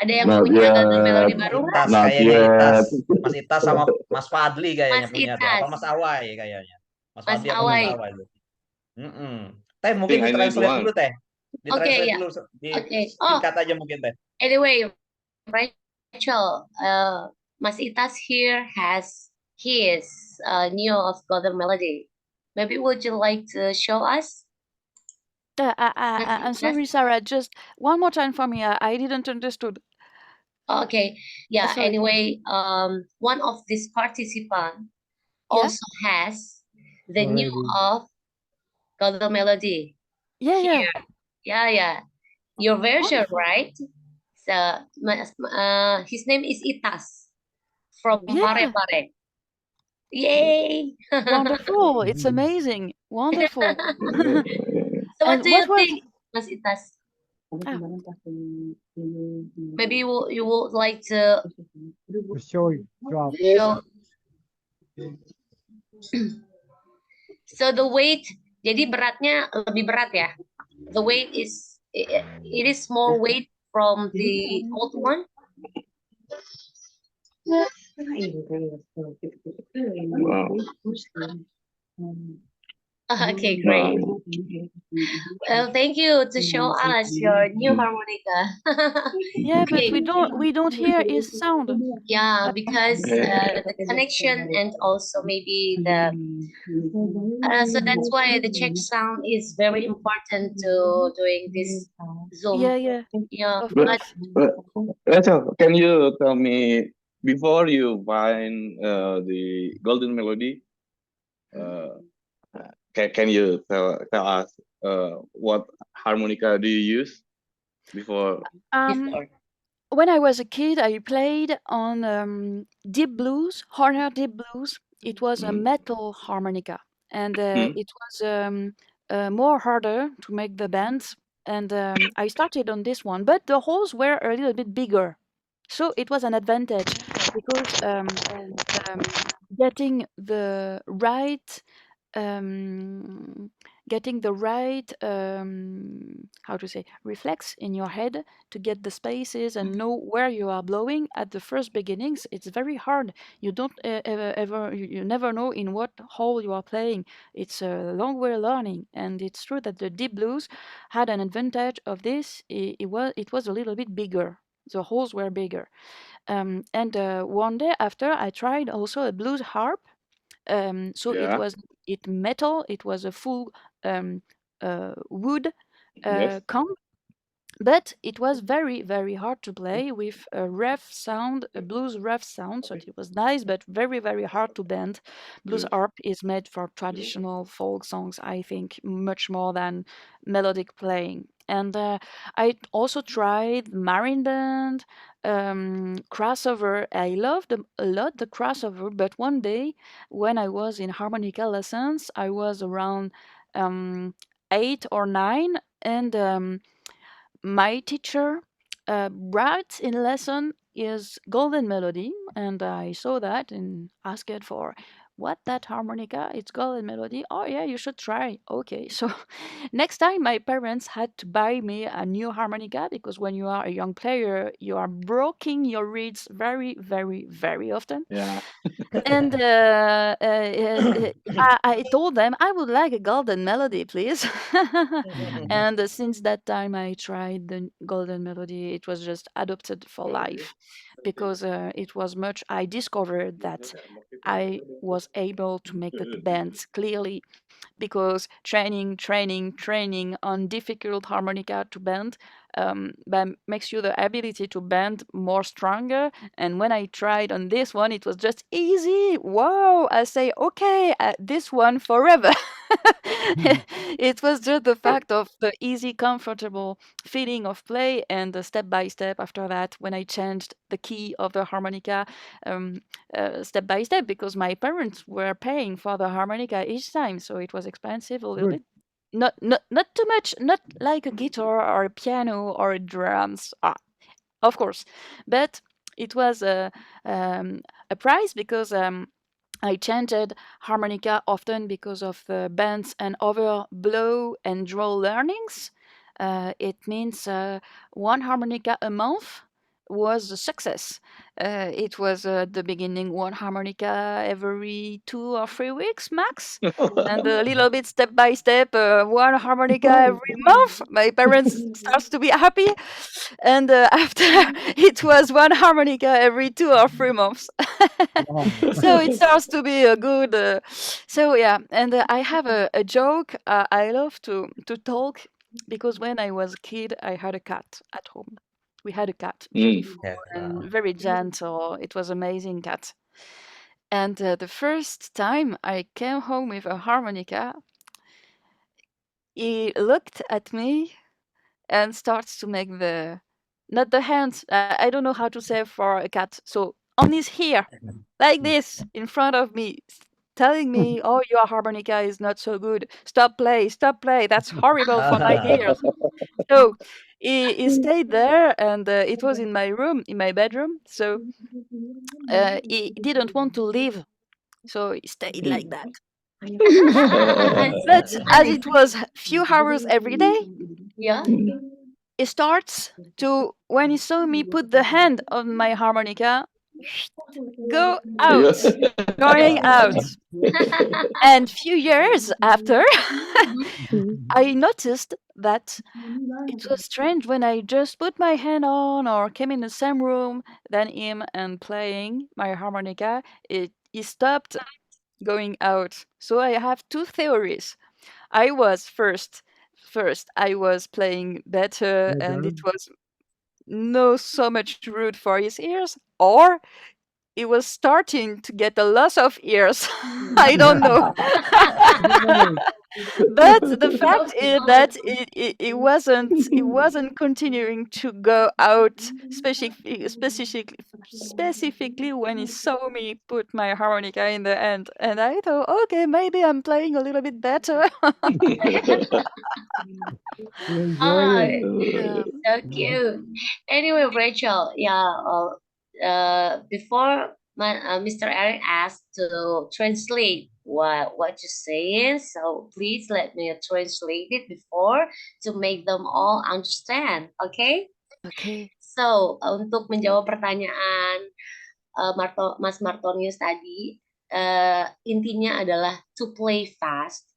S1: Ada yang
S5: Not
S1: punya Golden
S5: yet.
S1: Melody baru nggak?
S4: Itas
S5: Not
S4: kayaknya Itas.
S5: yet.
S4: Mas Itas sama Mas Fadli kayaknya
S1: Mas
S4: punya deh. Apa
S1: Itas,
S4: Mas Awai kayaknya. Mas
S1: Mas
S4: Fadli apa Mas
S1: Awai.
S4: Awai tuh? Mm-mm. Teh
S5: I
S4: mungkin
S5: think I need
S4: ditranslate
S5: one.
S4: dulu Teh.
S1: Oke
S4: Ditranslate
S1: ya.
S4: dulu,
S1: Oke. Oh,
S4: disingkat aja mungkin Teh.
S1: anyway, Rachel, Mas Itas here has his new of Golden Melody. Maybe would you like to show us, Mas
S2: I'm
S1: Itas?
S2: sorry, Sarah. Just one more time for me. I didn't understood.
S1: Okay. Yeah.
S2: Sorry.
S1: Anyway, one of these participants
S2: Yeah,
S1: also has the new
S3: already.
S1: of Golden Melody
S2: yeah, yeah.
S1: here. Yeah, yeah. Your version,
S2: Wonderful.
S1: right? So, his name is Itas from Pare
S2: Yeah,
S1: Pare. Yay!
S2: wonderful. It's amazing. Wonderful.
S1: So what
S2: And
S1: do
S2: what
S1: you
S2: was?
S1: think, Mas Itas?
S2: Ah,
S1: Maybe you would like to
S3: To show it, drop.
S1: show. So the weight, jadi beratnya lebih berat ya? The weight is it is more weight from the old one.
S5: Wow.
S1: Okay, great.
S5: Wow.
S1: Well, thank you to show us your new harmonica.
S2: yeah, but
S1: Okay,
S2: we don't hear his sound.
S1: yeah, because the connection and also maybe the so that's why the check sound is very important to doing this Zoom.
S2: Yeah, yeah,
S1: Yeah,
S2: of
S5: But,
S1: but
S2: course.
S5: Rachel, can you tell me before you find the golden melody? Uh, can you tell us what harmonica do you use before?
S2: Um,
S1: before.
S2: when I was a kid, I played on deep blues, Horner deep blues. It was a
S5: Hmm?
S2: metal harmonica, and
S5: Hmm?
S2: it was more harder to make the bands. And I started on this one, but the holes were a little bit bigger, so it was an advantage because getting the right um, getting the right how to say, reflex in your head to get the spaces and know where you are blowing. At the first beginnings, it's very hard. You don't you never know in what hole you are playing. It's a long way learning, and it's true that the deep blues had an advantage of this. It was a little bit bigger. The holes were bigger. And one day after, I tried also a blues harp. So it
S5: Yeah.
S2: was it metal. It was a full wood
S5: Yes.
S2: comb, but it was very, very hard to play with a rough sound, a blues rough sound. So it was nice, but very, very hard to bend. Blues
S5: Yes.
S2: harp is made for traditional folk songs, I think, much more than melodic playing. And I also tried marimband, crossover. I loved a lot the crossover, but one day when I was in harmonica lessons, I was around 8 or 9, and my teacher brought in lesson is golden melody, and I saw that and asked it for what that harmonica, it's golden melody. Oh yeah, you should try. Okay, so next time my parents had to buy me a new harmonica, because when you are a young player you are breaking your reeds very, very, very often.
S5: Yeah.
S2: And I told them I would like a golden melody, please. And since that time, I tried the golden melody. It was just adopted for life, because it was much. I discovered that I was able to make the bends clearly, because training, training, training on difficult harmonica to bend makes you the ability to bend more stronger. And when I tried on this one, it was just easy. Wow! I say, okay, this one forever. It was just the fact of the easy, comfortable feeling of play, and the step by step after that, when I changed the key of the harmonica, um, step by step, because my parents were paying for the harmonica each time, so it was expensive a little
S3: Good.
S2: bit. Not too much, not like a guitar or a piano or a drums, of course, but it was a price, because I chanted harmonica often because of the bands and other blow and draw learnings. It means one harmonica a month was a success. It was at the beginning one harmonica every 2 or 3 weeks max, and a little bit step by step, one harmonica every month. My parents starts to be happy, and after it was one harmonica every 2 or 3 months.
S3: Wow.
S2: So it starts to be a good. So yeah, and I have a joke. I love to talk, because when I was a kid, I had a cat at home. We had a cat,
S5: Mm.
S2: beautiful
S4: Yeah.
S2: and very gentle. It was amazing cat. And the first time I came home with a harmonica, he looked at me and starts to make the, not the hands. I don't know how to say for a cat. So on his ear, like this, in front of me, telling me, "Oh, your harmonica is not so good. Stop play, stop play. That's horrible for my ears." So he stayed there, and it was in my room, in my bedroom. So he didn't want to leave, so he stayed like
S5: Mm.
S2: that.
S1: That's
S2: But as
S1: nice.
S2: it was few hours every day,
S1: Yeah.
S2: he starts to, when he saw me put the hand on my harmonica, go
S5: Yeah.
S2: out, going out. And few years after, I noticed that it was strange when I just put my hand on or came in the same room than him and playing my harmonica, he stopped going out. So I have two theories. I was first I was playing better and it
S3: Better.
S2: was no so much rude for his ears, or he was starting to get a loss of ears. I don't know.
S3: Right.
S2: But the fact
S1: Both
S2: is
S1: both.
S2: that it wasn't continuing to go out, specifically when he saw me put my harmonica in the end, and I thought, okay, maybe I'm playing a little bit better.
S3: You enjoy
S1: Ah,
S3: it.
S2: Yeah.
S1: so cute. Anyway, Rachel, yeah, before Mr. Eric asked to translate what you're saying, so please let me translate it before to make them all understand. Okay?
S2: Okay.
S1: So untuk menjawab pertanyaan Mas Martonius tadi, intinya adalah to play fast.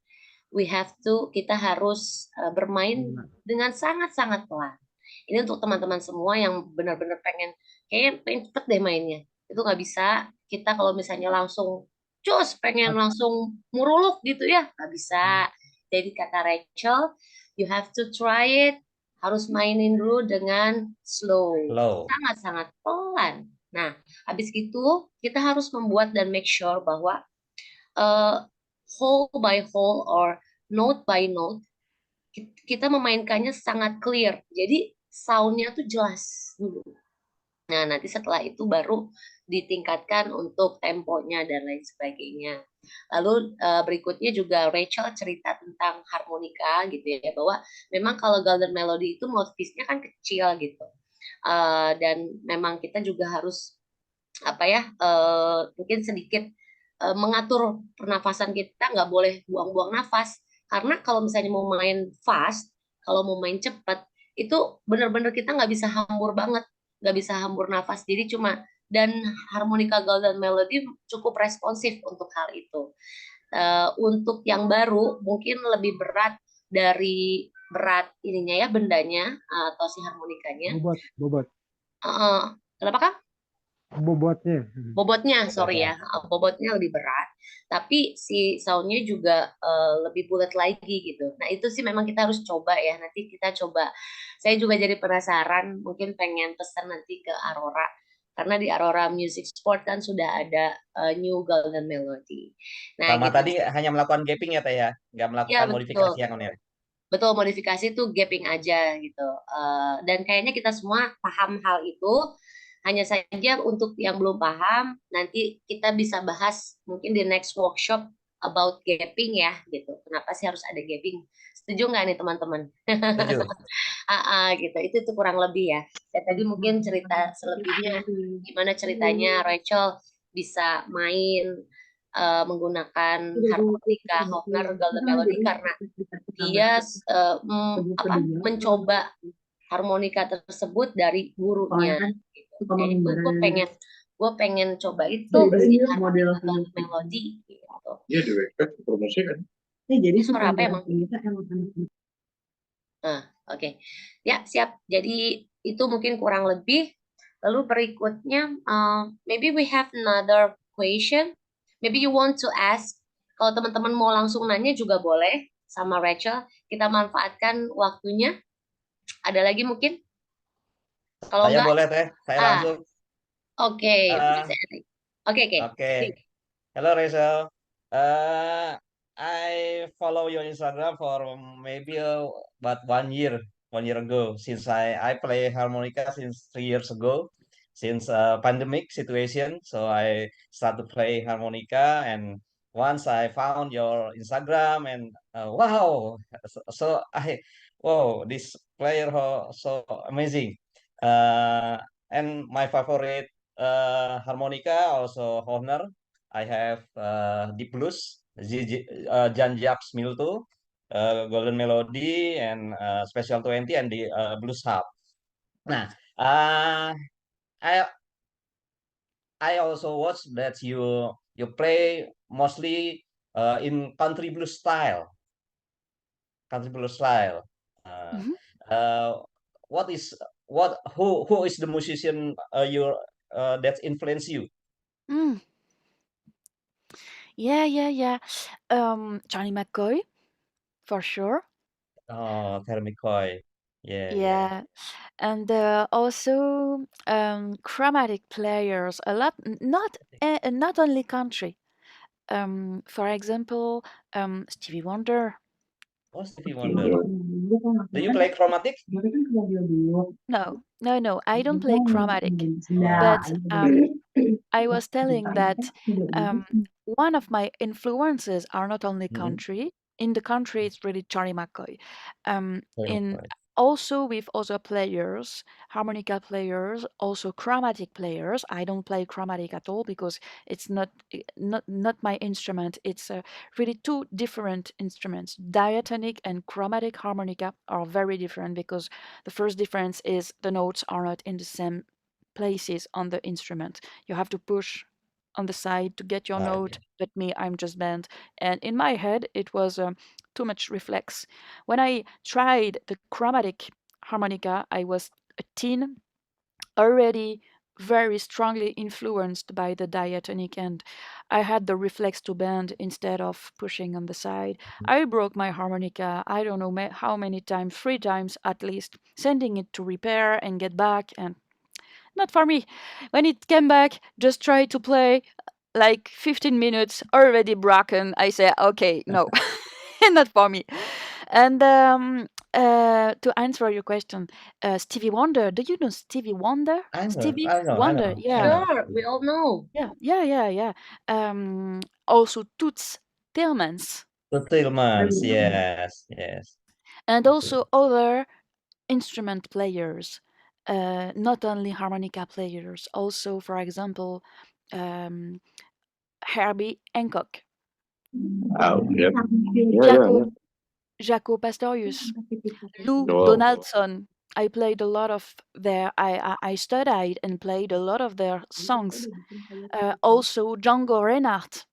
S1: Kita harus bermain dengan sangat-sangat pelan. Ini untuk teman-teman semua yang benar-benar pengen cepet deh mainnya. Itu nggak bisa. Kita kalau misalnya langsung pengen langsung muruluk gitu ya, nggak bisa. Jadi kata Rachel, you have to try it. Harus mainin dulu dengan slow. Sangat-sangat pelan. Nah, habis itu kita harus membuat dan make sure bahwa whole by whole or note by note kita memainkannya sangat clear. Jadi soundnya tuh jelas dulu. Nah, nanti setelah itu baru ditingkatkan untuk temponya dan lain sebagainya. Lalu berikutnya juga Rachel cerita tentang harmonika gitu ya, bahwa memang kalau golden melody itu mouthpiece-nya kan kecil gitu. Dan memang kita juga harus mungkin sedikit mengatur pernafasan kita, nggak boleh buang-buang nafas, karena kalau misalnya mau main fast, kalau mau main cepat itu benar-benar kita nggak bisa hambur banget, nggak bisa hambur nafas, jadi cuma dan harmonika golden melody cukup responsif untuk hal itu. Untuk yang baru mungkin lebih berat dari berat ininya ya, bendanya atau si harmonikanya.
S3: Bobot.
S1: Kenapa Kak?
S3: Bobotnya,
S1: sorry ya, bobotnya lebih berat, tapi si soundnya juga lebih bulat lagi gitu. Nah itu sih memang kita harus coba ya, nanti kita coba. Saya juga jadi penasaran, mungkin pengen pesan nanti ke Aurora, karena di Aurora Music Sport kan sudah ada new golden melody. Nah
S4: Sama
S1: gitu.
S4: tadi hanya melakukan gaping ya Teh ya, nggak
S1: Ya
S4: melakukan
S1: betul.
S4: modifikasi yang on air.
S1: Betul, modifikasi itu gapping aja gitu. Dan kayaknya kita semua paham hal itu. Hanya saja untuk yang belum paham, nanti kita bisa bahas mungkin di next workshop about gapping ya gitu. Kenapa sih harus ada gapping? Setuju nggak nih teman-teman?
S4: Setuju.
S1: Gitu. Itu kurang lebih ya. Saya tadi mungkin cerita selebihnya gimana ceritanya Rachel bisa main menggunakan harmonika Hofner Golden Melody karena dia mencoba harmonika tersebut dari gurunya. Gitu. Jadi gue pengen coba itu si harmonika Golden Melody. Gitu.
S5: Iya di website promosi kan.
S1: Ini suara apa emang? Oke. Ya, siap. Jadi itu mungkin kurang lebih. Lalu berikutnya, maybe we have another question. Maybe you want to ask. Kalau teman-teman mau langsung nanya juga boleh sama Rachel. Kita manfaatkan waktunya. Ada lagi mungkin? Kalau
S4: Saya
S1: enggak,
S4: boleh Teh, saya langsung.
S1: Oke, Mas Erik. Oke.
S4: Hello Rachel. I follow your Instagram for maybe about 1 year ago. Since I play harmonica since 3 years ago, since pandemic situation. So I start to play harmonica, and once I found your Instagram, and wow, so wow, this player so amazing. And my favorite harmonica also Horner. I have Deep Blues, Jan Jacques Milto, Golden Melody, and Special 20, and the Blues Harp. Nah, I I also watch that you play mostly in country blues style. Country blues style. Uh, uh, what is who is the musician that influence you?
S2: Yeah. Johnny McCoy, for sure.
S4: Oh, Terry McCoy. Yeah.
S2: Yeah, and also chromatic players. A lot, not only country. For example, Stevie Wonder.
S4: Oh, Stevie Wonder. Do you play chromatic?
S2: No. I don't play chromatic, but I was telling that one of my influences are not only country. In the country, it's really Charlie McCoy.
S4: Terry
S2: In
S4: McCoy.
S2: also with other players, harmonica players, also chromatic players. I don't play chromatic at all because it's not my instrument. It's really two different instruments. Diatonic and chromatic harmonica are very different because the first difference is the notes are not in the same places on the instrument. You have to push on the side to get your
S4: Ah,
S2: note, but me, I'm just bent. And in my head, it was too much reflex. When I tried the chromatic harmonica, I was a teen, already very strongly influenced by the diatonic, and I had the reflex to bend instead of pushing on the side. I broke my harmonica, I don't know how many times, 3 times at least, sending it to repair and get back, and not for me. When it came back, just try to play like 15 minutes, already broken. I say, okay, no, not for me. And to answer your question, Stevie Wonder, do you know Stevie Wonder?
S4: I know,
S2: Stevie
S4: I know, I
S2: Wonder,
S4: know, I
S2: yeah,
S4: know.
S1: Sure, we all know.
S2: yeah, yeah, yeah, yeah. Also, Toots Tillmans,
S4: The Tillmans, yes, yes.
S2: and also other instrument players, not only harmonica players, also, for example, um, Herbie Hancock,
S5: Oh, yeah. Yeah, yeah,
S2: Jaco,
S5: yeah.
S2: Jaco Pastorius, Lou
S5: Wow.
S2: Donaldson. I played a lot of their. I studied and played a lot of their songs. Also, Django Reinhardt.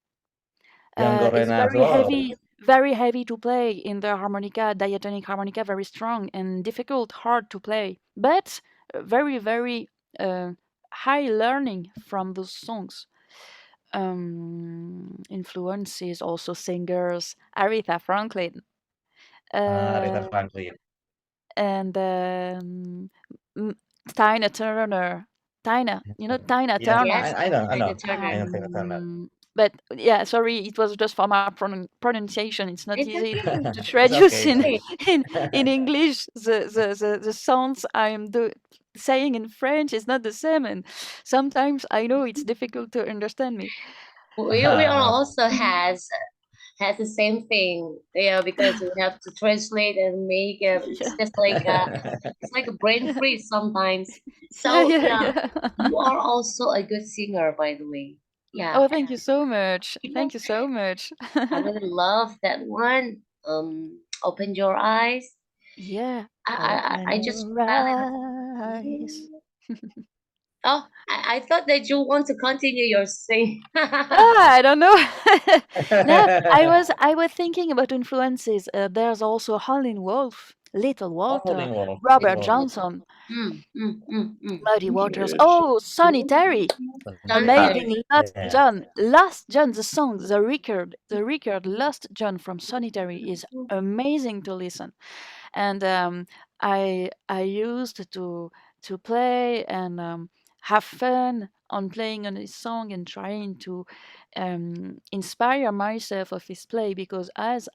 S4: Django
S2: It's
S4: Reinhardt, wow.
S2: very heavy to play in the harmonica, diatonic harmonica, very strong and difficult, hard to play, but very, very uh, high learning from those songs. Influences also singers, Aretha Franklin,
S4: Aretha
S2: uh,
S4: Franklin.
S2: and M- Tina Turner. Tina
S4: Yes,
S2: Turner.
S1: Yes,
S4: I know,
S1: Tina Turner.
S4: I know Tina Turner.
S2: But yeah, sorry, it was just for my pronunciation. It's not
S1: It's
S2: easy
S1: okay.
S2: to
S4: It's
S2: traduce
S4: okay, it's
S2: in
S1: Okay.
S4: okay.
S2: in in English. The sounds I am saying in French is not the same, and sometimes I know it's difficult to understand me.
S1: We all also has the same thing. Yeah, because we have to translate and make it.
S2: Yeah,
S1: It's like a brain freeze sometimes.
S2: yeah,
S1: So
S2: yeah,
S1: yeah,
S2: yeah.
S1: you are also a good singer, by the way. Yeah,
S2: Oh, thank you so much.
S1: people,
S2: Thank you so much.
S1: I really love that one. Open your eyes.
S2: Yeah.
S1: I
S2: Open
S1: just
S2: your eyes.
S1: oh, I thought that you want to continue your sing.
S2: Ah, I don't know. No, I was thinking about influences. There's also Howlin' Wolf, Little Walter,
S4: Holding Wolf,
S2: Robert
S4: Little Wolf,
S2: Johnson,
S1: Mm.
S2: Muddy Waters.
S5: Yes.
S2: Oh, Sonny Terry,
S1: Sanitary.
S2: amazing.
S4: yeah.
S2: Last John, the song, the record, Last John from Sonny Terry is amazing to listen. And I used to play and have fun on playing on his song and trying to inspire myself of his play because as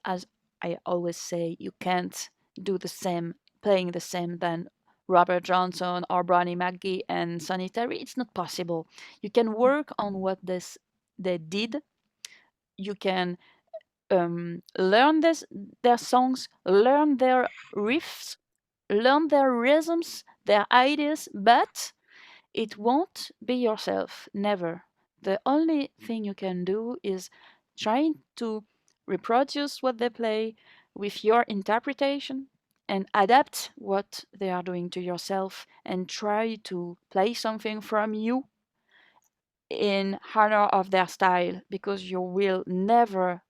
S2: I always say, you can't do the same playing the same than Robert Johnson or Brownie McGee and Sonny Terry. It's not possible. You can work on what they did. You can learn their songs, learn their riffs, learn their rhythms, their ideas, but it won't be yourself. Never. The only thing you can do is trying to reproduce what they play with your interpretation and adapt what they are doing to yourself and try to play something from you in honor of their style because you will never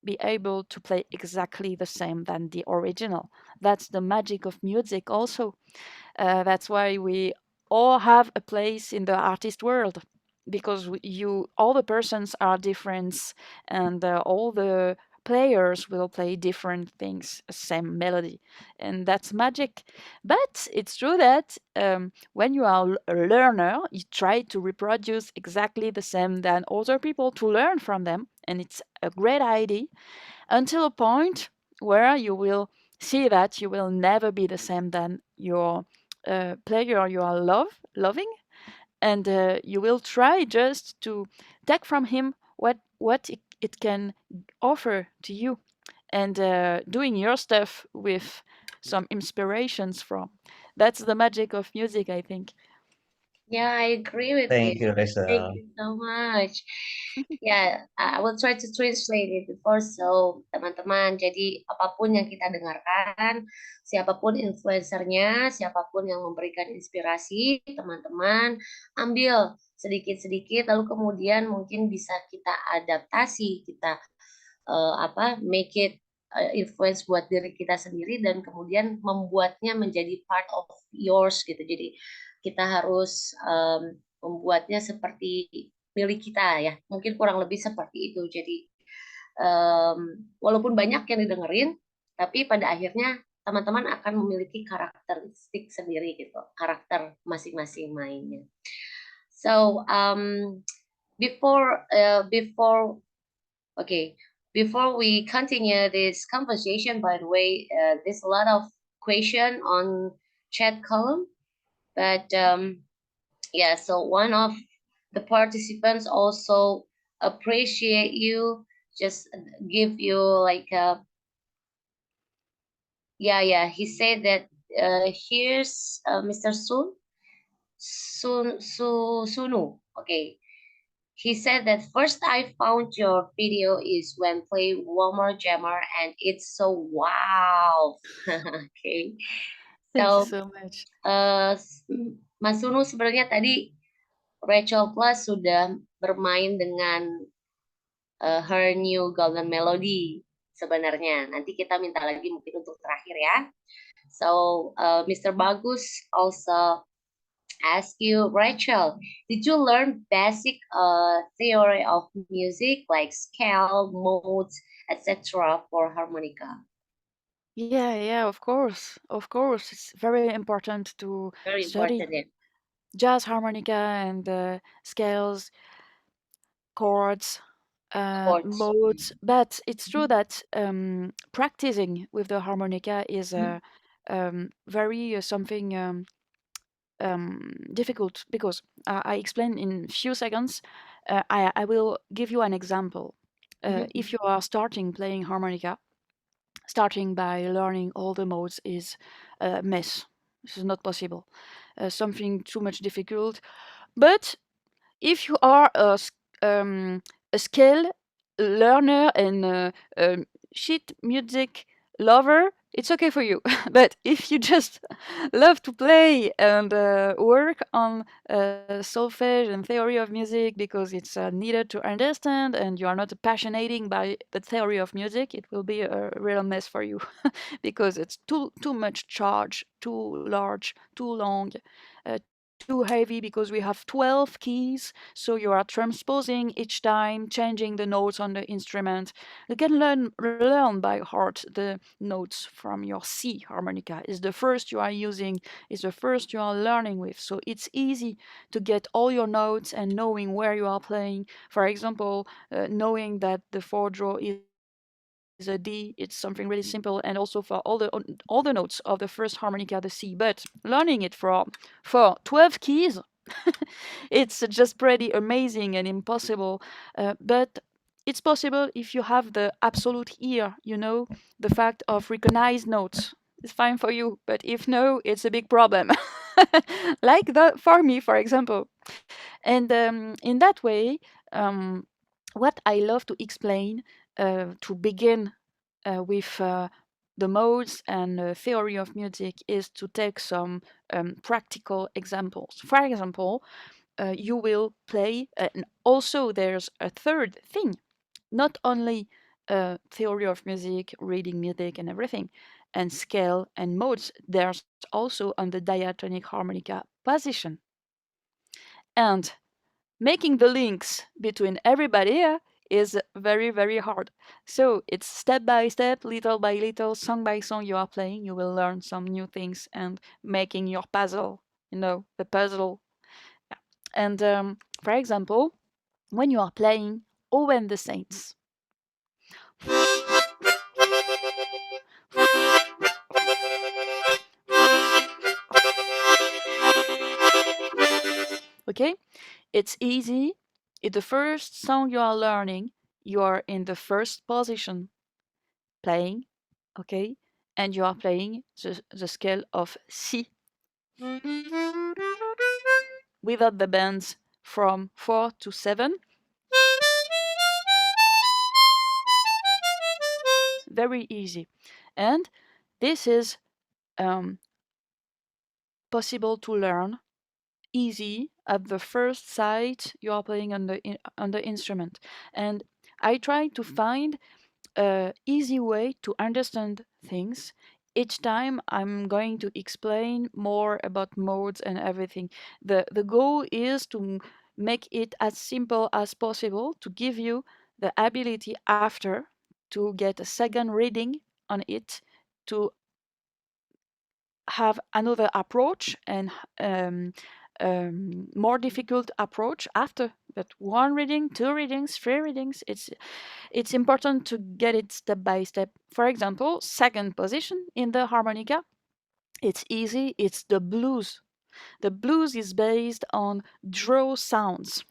S2: be able to play exactly the same than the original. That's the magic of music, also. That's why we all have a place in the artist world because all the persons are different, and all the players will play different things, same melody, and that's magic. But it's true that when you are a learner, you try to reproduce exactly the same than other people to learn from them, and it's a great idea until a point where you will see that you will never be the same than your player you are loving, and you will try just to take from him what it can offer to you, and doing your stuff with some inspirations from. That's the magic of music, I think.
S1: Yeah, I agree with you.
S4: Thank you,
S1: Thank
S4: Rachel.
S1: you so much. Yeah, I will try to translate it before. So, teman-teman, jadi apapun yang kita dengarkan, siapapun influencernya, siapapun yang memberikan inspirasi, teman-teman, ambil sedikit-sedikit, lalu kemudian mungkin bisa kita adaptasi, kita make it influence buat diri kita sendiri dan kemudian membuatnya menjadi part of yours gitu. Jadi kita harus membuatnya seperti milik kita ya. Mungkin kurang lebih seperti itu. Jadi walaupun banyak yang didengerin, tapi pada akhirnya teman-teman akan memiliki karakteristik sendiri gitu, karakter masing-masing mainnya. So before okay, before we continue this conversation, by the way, there's a lot of question on chat column, but yeah, so one of the participants also appreciate you, just give you like a, yeah, he said that here's Mr. Sunu, okay. He said that first I found your video is when play Warmer Jammer and it's so wow. Okay.
S2: Thank you
S1: So
S2: so much.
S1: Mas Sunu sebenarnya tadi Rachel Plus sudah bermain dengan her new Golden Melody sebenarnya. Nanti kita minta lagi mungkin untuk terakhir ya. So Mr. Bagus also ask you, Rachel, did you learn basic theory of music like scale, modes, etc. for harmonica?
S2: Yeah, of course. Of course. It's very important to
S1: Very
S2: study
S1: important, yeah.
S2: jazz harmonica and scales, chords,
S1: Chords.
S2: modes. But it's true that practicing with the harmonica is very something difficult because I explain in few seconds. I will give you an example. If you are starting playing harmonica, starting by learning all the modes is a mess. This is not possible. Something too much difficult. But if you are a scale learner and sheet music lover, it's okay for you. But if you just love to play and work on solfege and theory of music because it's needed to understand and you are not passionating by the theory of music, it will be a real mess for you because it's too much charge, too large, too long, too heavy because we have 12 keys, so you are transposing each time, changing the notes on the instrument. You can learn by heart the notes from your C harmonica. Is the first you are using, is the first you are learning with. So it's easy to get all your notes and knowing where you are playing. For example, knowing that the fourth draw is a D, it's something really simple, and also for all the notes of the first harmonica, the C. But learning it for 12 keys, it's just pretty amazing and impossible. But it's possible if you have the absolute ear, the fact of recognized notes. It's fine for you, but if no, it's a big problem. Like for me, for example. And in that way, um, what I love to explain to begin with the modes and theory of music is to take some practical examples. For example, you will play, and also there's a third thing, not only theory of music, reading music, and everything, and scale and modes. There's also on the diatonic harmonica position. And making the links between everybody here is very, very hard. So it's step by step, little by little, song by song you are playing. You will learn some new things and making your puzzle, the puzzle. Yeah. And for example, when you are playing Owen the Saints. Okay? It's easy. It's the first song you are learning. You are in the first position playing, okay? and you are playing the scale of C without the bends from 4 to 7. Very easy. And this is possible to learn easy at the first sight you are playing on the instrument. And I try to find a easy way to understand things. Each time I'm going to explain more about modes and everything. The goal is to make it as simple as possible to give you the ability after to get a second reading on it, to have another approach and more difficult approach after that. One reading, two readings, three readings. It's important to get it step by step. For example, second position in the harmonica, it's easy. It's the blues. The blues is based on draw sounds.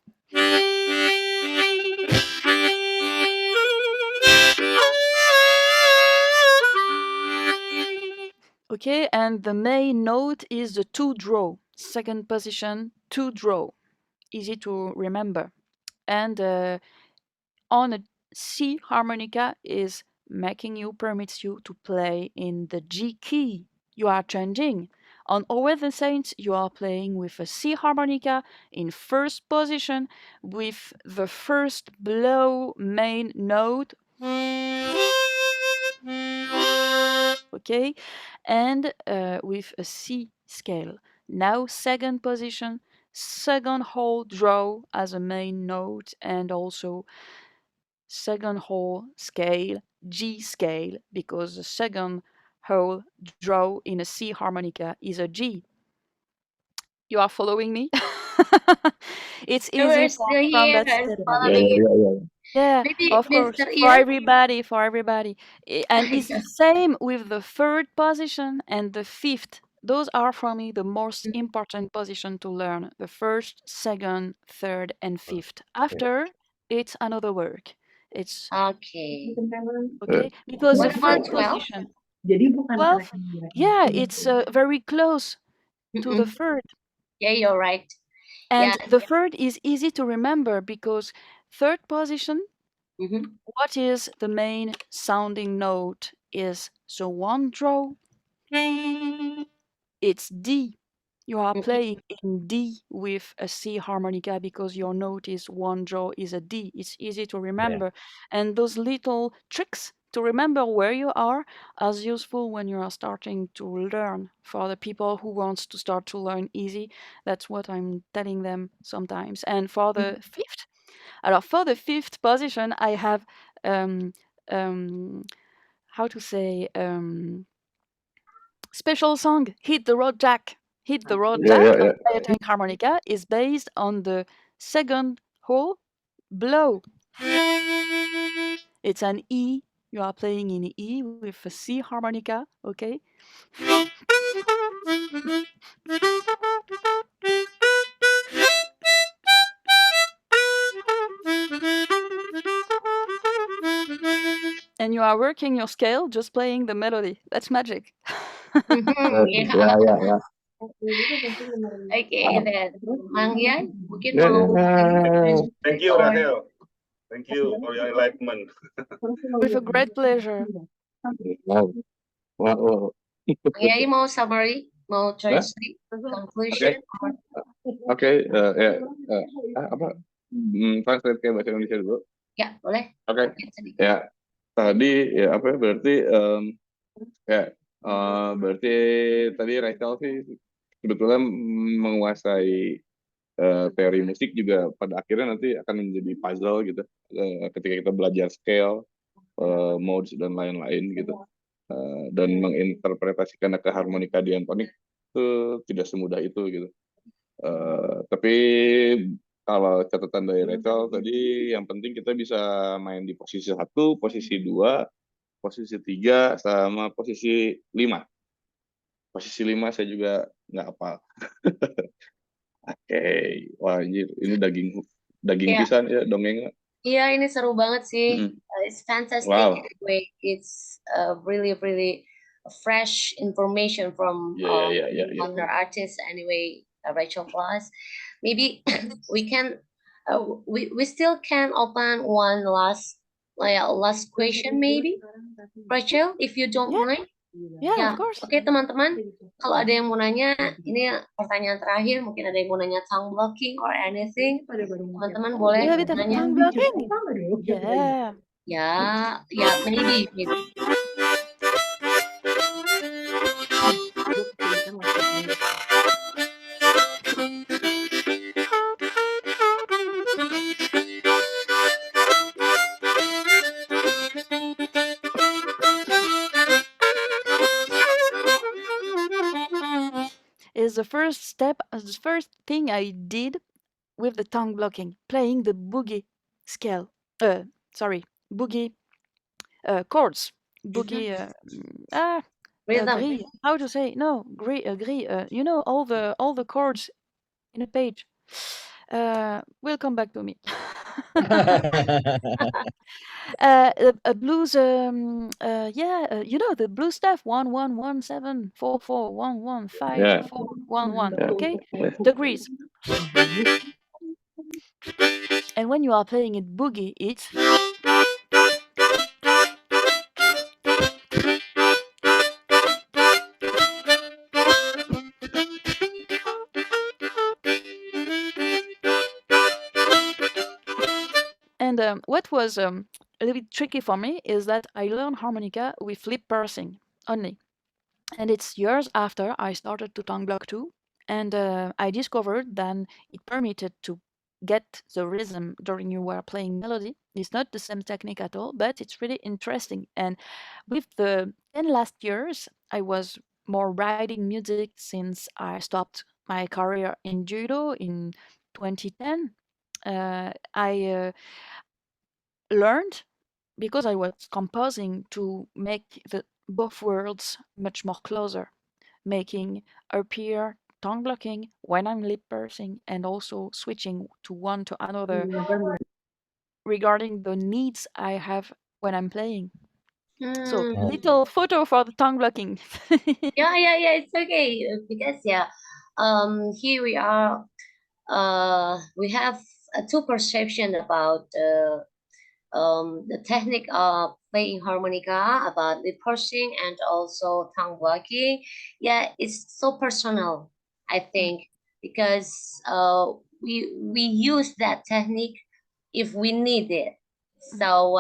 S2: Okay, and the main note is the 2 draw. Second position, 2 draw. Easy to remember. And on a C harmonica is permits you to play in the G key. You are changing. On Over the Saints, you are playing with a C harmonica in first position with the first blow main note. Okay, and with a C scale. Now second position, second whole draw as a main note, and also second whole scale, G scale, because the second whole draw in a C harmonica is a G. You are following me? It's easy
S1: We're still
S2: from
S1: here
S2: that
S1: and
S2: step.
S1: following you.
S2: Yeah,
S1: Maybe
S2: of course,
S1: Mr.
S2: for
S1: Ian.
S2: everybody, for everybody. And it's the same with the third position and the fifth. Those are for me the most important position to learn. The first, second, third, and fifth. After, it's another work. It's
S1: Okay.
S2: okay because the
S1: What
S2: third
S1: about 12?
S2: position, 12, yeah, it's very close to the
S1: Mm-mm.
S2: third.
S1: Yeah, you're right.
S2: And
S1: Yeah.
S2: the third is easy to remember because third position,
S1: Mm-hmm.
S2: what is the main sounding note is the one draw. It's D. You are
S1: Mm-hmm.
S2: playing in D with a C harmonica because your note is one draw is a D. It's easy to remember. And those little tricks to remember where you are useful when you are starting to learn. For the people who wants to start to learn easy, that's what I'm telling them sometimes. And for the fifth, for the fifth position, I have um, um, how to say special song, Hit the Road Jack. Hit the Road
S5: Yeah, yeah,
S2: Jack on
S5: yeah.
S2: diatonic harmonica is based on the second whole blow. It's an E. You are playing in E with a C harmonica, okay? And you are working your scale just playing the melody. That's magic.
S1: Mm-hmm. Yeah.
S5: Yeah, yeah, yeah.
S1: Okay, then. Mang Yan, mungkin
S5: Yeah,
S1: mau
S5: yeah.
S4: Thank you,
S1: or
S4: Rachel. Thank you for your enlightenment.
S2: With a great pleasure.
S5: Wow. Wow. Wow.
S1: Mang Yai mau summary, mau
S5: Hah?
S1: translate conclusion
S5: Oke,
S1: or
S5: oke, ya, apa? Translate ke bahasa Indonesia dulu.
S1: ya boleh
S5: Oke,
S1: mungkin sedikit.
S5: ya. Tadi ya apa ya, berarti ya berarti tadi Rachel sih sebetulnya menguasai teori musik juga pada akhirnya nanti akan menjadi puzzle gitu ketika kita belajar scale, modes dan lain-lain gitu. Dan menginterpretasikan ke harmonika diatonik itu tidak semudah itu gitu. Tapi kalau catatan dari Rachel tadi yang penting kita bisa main di posisi 1, posisi 2, posisi 3, sama posisi 5. Posisi 5 saya juga nggak hafal. Oke, wah ini daging
S1: Ya,
S5: pisan ya dongengnya.
S1: iya ini seru banget sih.
S5: Mm-mm.
S1: It's fantastic
S5: Wow.
S1: anyway. It's really really fresh information from other artists anyway, Rachel Plass. Maybe we can we still can open one last question maybe, Rachel, if you don't
S2: Yeah,
S1: mind.
S2: yeah,
S1: Ya,
S2: of course.
S1: oke teman-teman, kalau ada yang mau nanya, ini pertanyaan terakhir, mungkin ada yang mau nanya tongue blocking or anything, teman-teman boleh
S2: A bit of
S1: nanya.
S2: tongue blocking. Yeah.
S1: Ya, maybe.
S2: Is the first step, the first thing I did with the tongue blocking, playing the boogie scale. Boogie chords. Boogie.
S1: Rhythm.
S2: Grille. How to say? No, grille. Grille. You know all the chords in a page. Will come back to me. A blues. You know the blues stuff. 1-1-1-7-4-4-1-1-5-4-1-1. Okay, degrees. And when you are playing it boogie, it's and what was a little bit tricky for me is that I learned harmonica with lip pursing only. And it's years after I started to tongue block too. And I discovered that it permitted to get the rhythm during you were playing melody. It's not the same technique at all, but it's really interesting. And with the 10 last years, I was more writing music since I stopped my career in judo in 2010. I learned because I was composing to make the both worlds much more closer, making appear tongue blocking when I'm lip pursing and also switching to one to another regarding the needs I have when I'm playing. So little photo for the tongue blocking.
S1: Yeah, it's okay because here we are. We have two perception about the technique of playing harmonica, about lip pursing and also tongue blocking. Yeah, it's so personal, I think, because we use that technique if we need it. So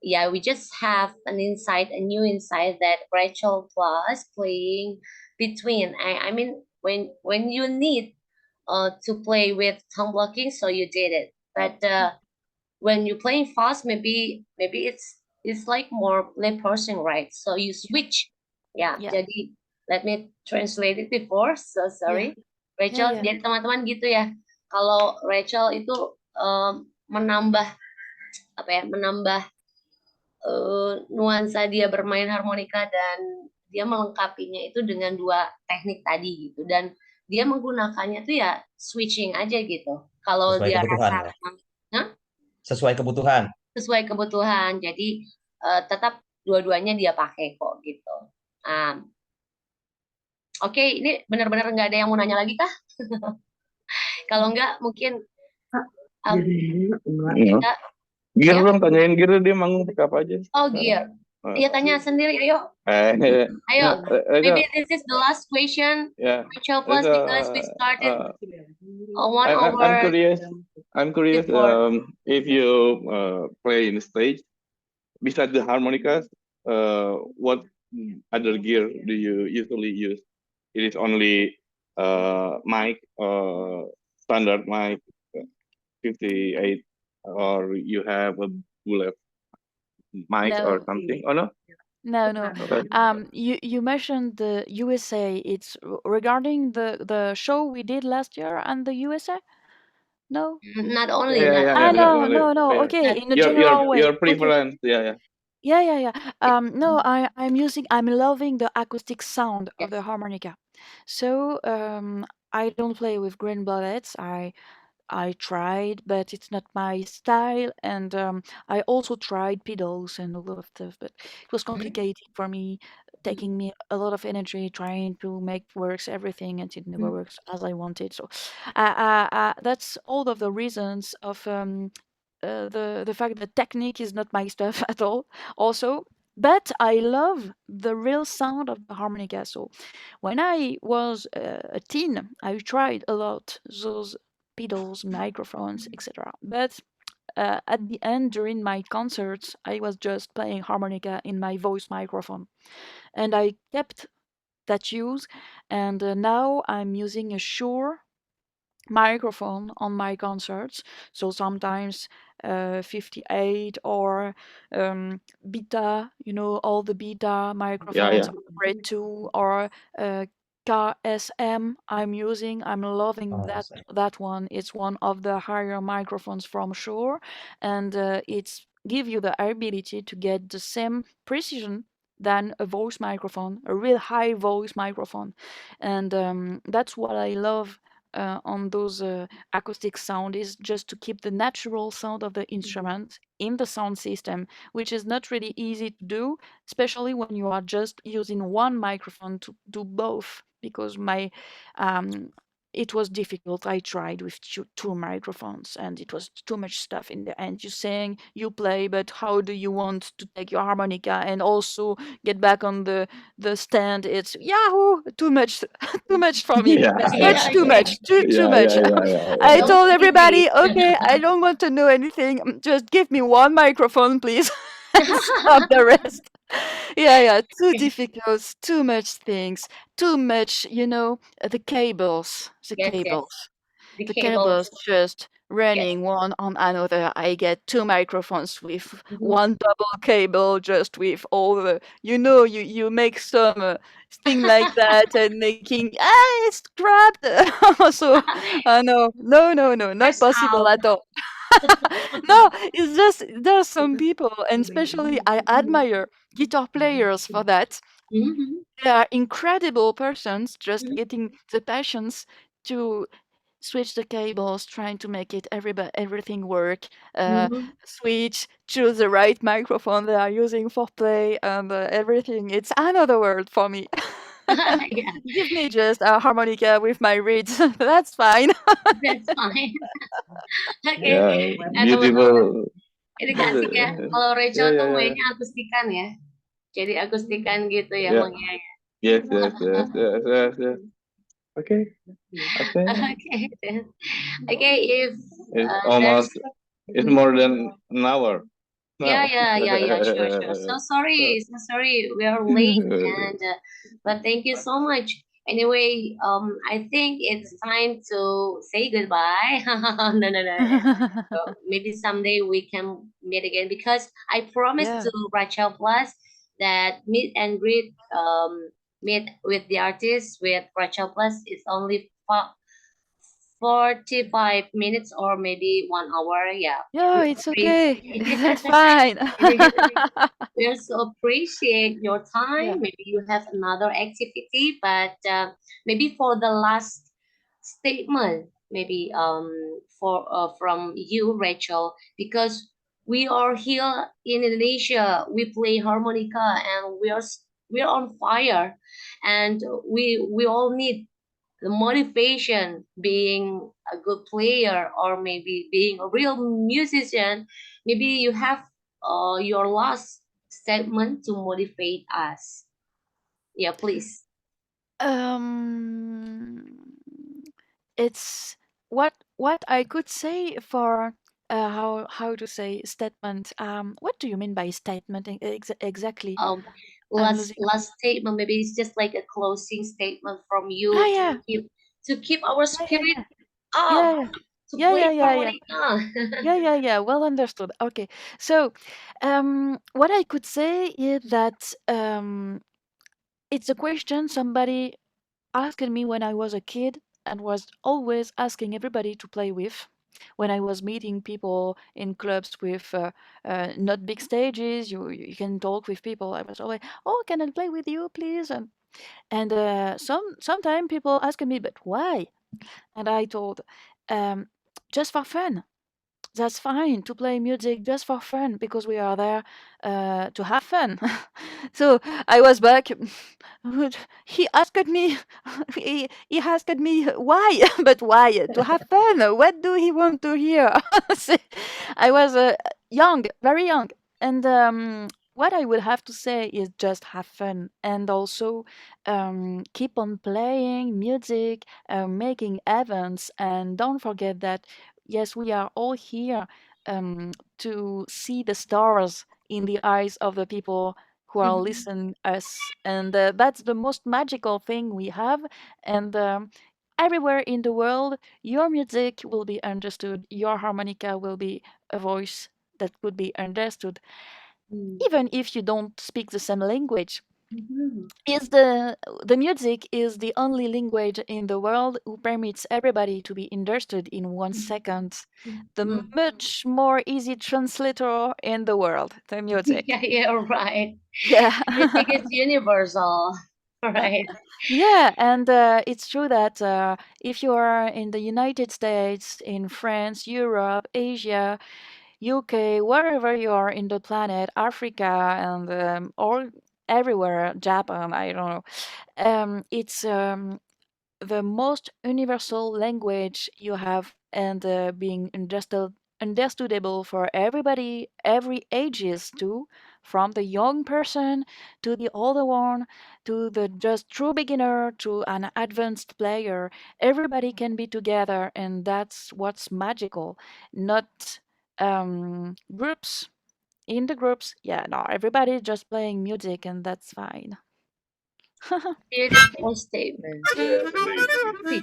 S1: yeah, we just have a new insight that Rachel Plus playing between. I mean, when you need to play with tongue blocking, so you did it. But when you're playing fast, maybe it's like more lip pursing, right? So you switch. Yeah,
S2: Yeah.
S1: jadi let me translate it before. So sorry, Rachel.
S2: Yeah.
S1: Jadi teman-teman gitu ya. Kalau Rachel itu menambah menambah nuansa dia bermain harmonika dan dia melengkapinya itu dengan dua teknik tadi gitu, dan dia menggunakannya tuh ya switching aja gitu. Kalau
S4: Sesuai
S1: dia
S4: kebutuhan
S1: rasa
S4: ya.
S1: memang
S4: Sesuai kebutuhan.
S1: sesuai kebutuhan, jadi tetap dua-duanya dia pakai kok gitu. Oke, ini benar-benar nggak ada yang mau nanya lagi kah? Kalau nggak mungkin kita
S5: Gear dong, tanyain Gear dia manggung pakai apa aja.
S1: Gear. Iya, tanya sendiri, ayo. Ayo, maybe this is the last question. Rachel Plus, because we started 1 hour.
S5: I'm curious if you play in stage besides the harmonicas, what other gear do you usually use? It is only mic, standard mic, 58, or you have a bullet mic or something? Oh no.
S2: No. You mentioned the USA. It's regarding the show we did last year and the USA. No.
S1: Not only.
S2: No. Okay, in a general way.
S5: Your preference,
S2: Yeah. No, I'm loving the acoustic sound of the harmonica. So I don't play with green bullets. I tried, but it's not my style. And I also tried pedals and a lot of stuff, but it was complicated for me, taking me a lot of energy trying to make works everything, and it never works as I wanted. So that's all of the reasons of the fact that technique is not my stuff at all. Also, but I love the real sound of the harmonica. So when I was a teen, I tried a lot those pedals, microphones, etc. But at the end, during my concerts, I was just playing harmonica in my voice microphone, and I kept that use. And now I'm using a Shure microphone on my concerts. So sometimes 58 or beta, all the beta
S5: Yeah,
S2: microphones
S5: yeah.
S2: are great too, or uh, KSM I'm using. I'm loving that one. It's one of the higher microphones from Shure, and it's give you the ability to get the same precision than a voice microphone, a real high voice microphone. And that's what I love on those acoustic sound, is just to keep the natural sound of the instrument in the sound system, which is not really easy to do, especially when you are just using one microphone to do both. Because um, it was difficult. I tried with two microphones, and it was too much stuff in the end. You sing, you play, but how do you want to take your harmonica and also get back on the stand? It's yahoo, too much, too much for me.
S5: Yeah,
S1: Yeah,
S2: Too
S1: yeah.
S2: much, too
S5: yeah,
S2: much.
S5: yeah, yeah, yeah,
S2: I
S5: yeah.
S1: Don't
S2: told
S1: repeat.
S2: everybody, okay, I don't want to know anything. Just give me one microphone, please, and stop the rest. Yeah, too difficult, too much things, too much, the cables, the
S1: Yes, yes.
S2: cables.
S1: The
S2: The cables
S1: cables.
S2: just
S1: Yes.
S2: running one on another. I get two microphones with
S1: Mhm.
S2: one double cable, just with all the, you make some thing like that and making, it's trapped. So, no, not
S1: Press
S2: possible
S1: out.
S2: at all. No, it's just there's some people, and especially I admire guitar players for that.
S1: Mhm.
S2: They are incredible persons, just
S1: Mhm.
S2: getting the passions to switch the cables, trying to make everything work,
S1: Mhm.
S2: choose the right microphone they are using for play, and everything. It's another world for me.
S1: Yeah,
S2: Give me just a harmonica with my reeds. That's fine.
S1: that's fine. Oke,
S5: Yeah,
S1: teman-teman.
S5: beautiful.
S1: Ini Kak Tika, kalau
S5: Yeah,
S1: Rachel
S5: yeah,
S1: tuh
S5: yeah.
S1: mainnya akustikan ya. Jadi akustikan gitu ya,
S5: Yeah.
S1: Bang ya.
S5: Yes, yes, yes, yes, yes, yes. Okay, I think
S1: Okay, then. Okay, if
S5: it's
S1: there's
S5: almost, it's more than an hour
S1: yeah,
S5: now.
S1: yeah, yeah, yeah, sure, sure. So sorry, so sorry, we are late, and but thank you so much. Anyway, I think it's time to say goodbye. No, no, no. So maybe someday we can meet again because I promised
S2: Yeah.
S1: to Rachel Plus that meet and greet meet with the artist with Rachel Plus is only 45 minutes or maybe 1 hour. Yeah,
S2: Yeah,
S1: we
S2: it's okay.
S1: appreciate.
S2: That's fine.
S1: We also appreciate your
S2: Yeah.
S1: time. Maybe you have another activity, but maybe for the last statement, maybe for from you, Rachel, because we are here in Indonesia. We play harmonica, and we're on fire, and we all need the motivation being a good player or maybe being a real musician. Maybe you have your last statement to motivate us. Yeah, please.
S2: Um, it's what I could say for how to say statement. What do you mean by statement exactly?
S1: um
S2: I'm
S1: last
S2: losing.
S1: last statement, maybe it's just like a closing statement from
S2: Yeah,
S1: you
S2: yeah,
S1: to keep our
S2: yeah, yeah,
S1: spirit
S2: yeah,
S1: up
S2: yeah,
S1: to
S2: yeah,
S1: play
S2: yeah, yeah, yeah,
S1: harmonica.
S2: yeah, yeah, yeah. Well understood. Okay, so what I could say is that it's a question somebody asked me when I was a kid and was always asking everybody to play with. When I was meeting people in clubs with not big stages, you can talk with people. I was always, oh, can I play with you, please? And sometimes people ask me, but why? And I told, um, just for fun. That's fine to play music just for fun because we are there to have fun. So I was back. He asked me, he asked me why, but why? To have fun. What do he want to hear? So I was young, very young. And what I would have to say is just have fun and also keep on playing music, making events, and don't forget that yes, we are all here to see the stars in the eyes of the people who are
S1: Mhm.
S2: listening us, and that's the most magical thing we have. And everywhere in the world, your music will be understood. Your harmonica will be a voice that could be understood,
S1: Mm.
S2: even if you don't speak the same language.
S1: Mhm.
S2: Is the music is the only language in the world who permits everybody to be understood in 1 second. The
S1: Mhm.
S2: much more easy translator in the world, the music.
S1: Yeah, yeah, right.
S2: Yeah.
S1: Music is universal, right?
S2: Yeah, and it's true that if you are in the United States, in France, Europe, Asia, UK, wherever you are in the planet, Africa, and or everywhere, Japan, I don't know. It's the most universal language you have, and being understandable for everybody, every ages too, from the young person to the older one, to the just true beginner to an advanced player. Everybody can be together, and that's what's magical. Not groups. In the groups, yeah, no, everybody just playing music, and that's fine.
S1: Beautiful statement.
S5: Yes, indeed.
S1: Please.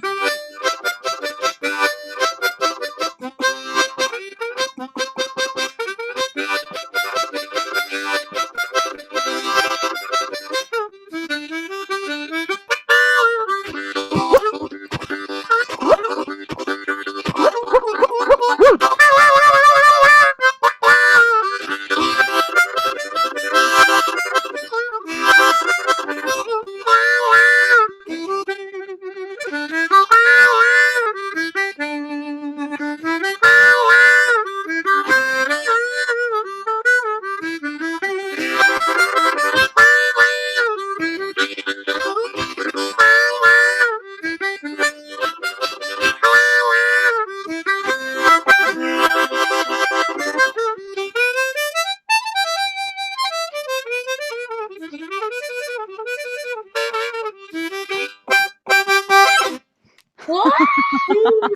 S1: What?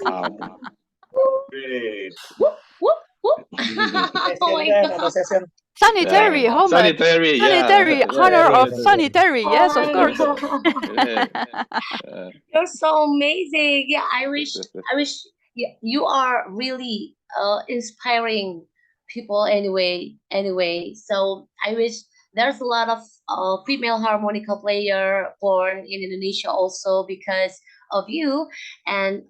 S5: Wow, great.
S1: Whoop, whoop, whoop. Oh
S4: Session
S1: my
S4: kan,
S1: god.
S4: ada session.
S5: Yeah,
S2: Sanitary, how much?
S5: sanitary. Yeah,
S2: Sanitary, honor
S5: yeah.
S4: Sanitary,
S2: of
S4: sanitary.
S2: sanitary. Yes, of
S1: Oh
S2: course.
S5: Yeah. Uh,
S1: You're so amazing. Yeah,
S5: yes, yes, yes.
S1: I wish you are really inspiring people anyway. So I wish there's a lot of female harmonica player born in Indonesia also because of you and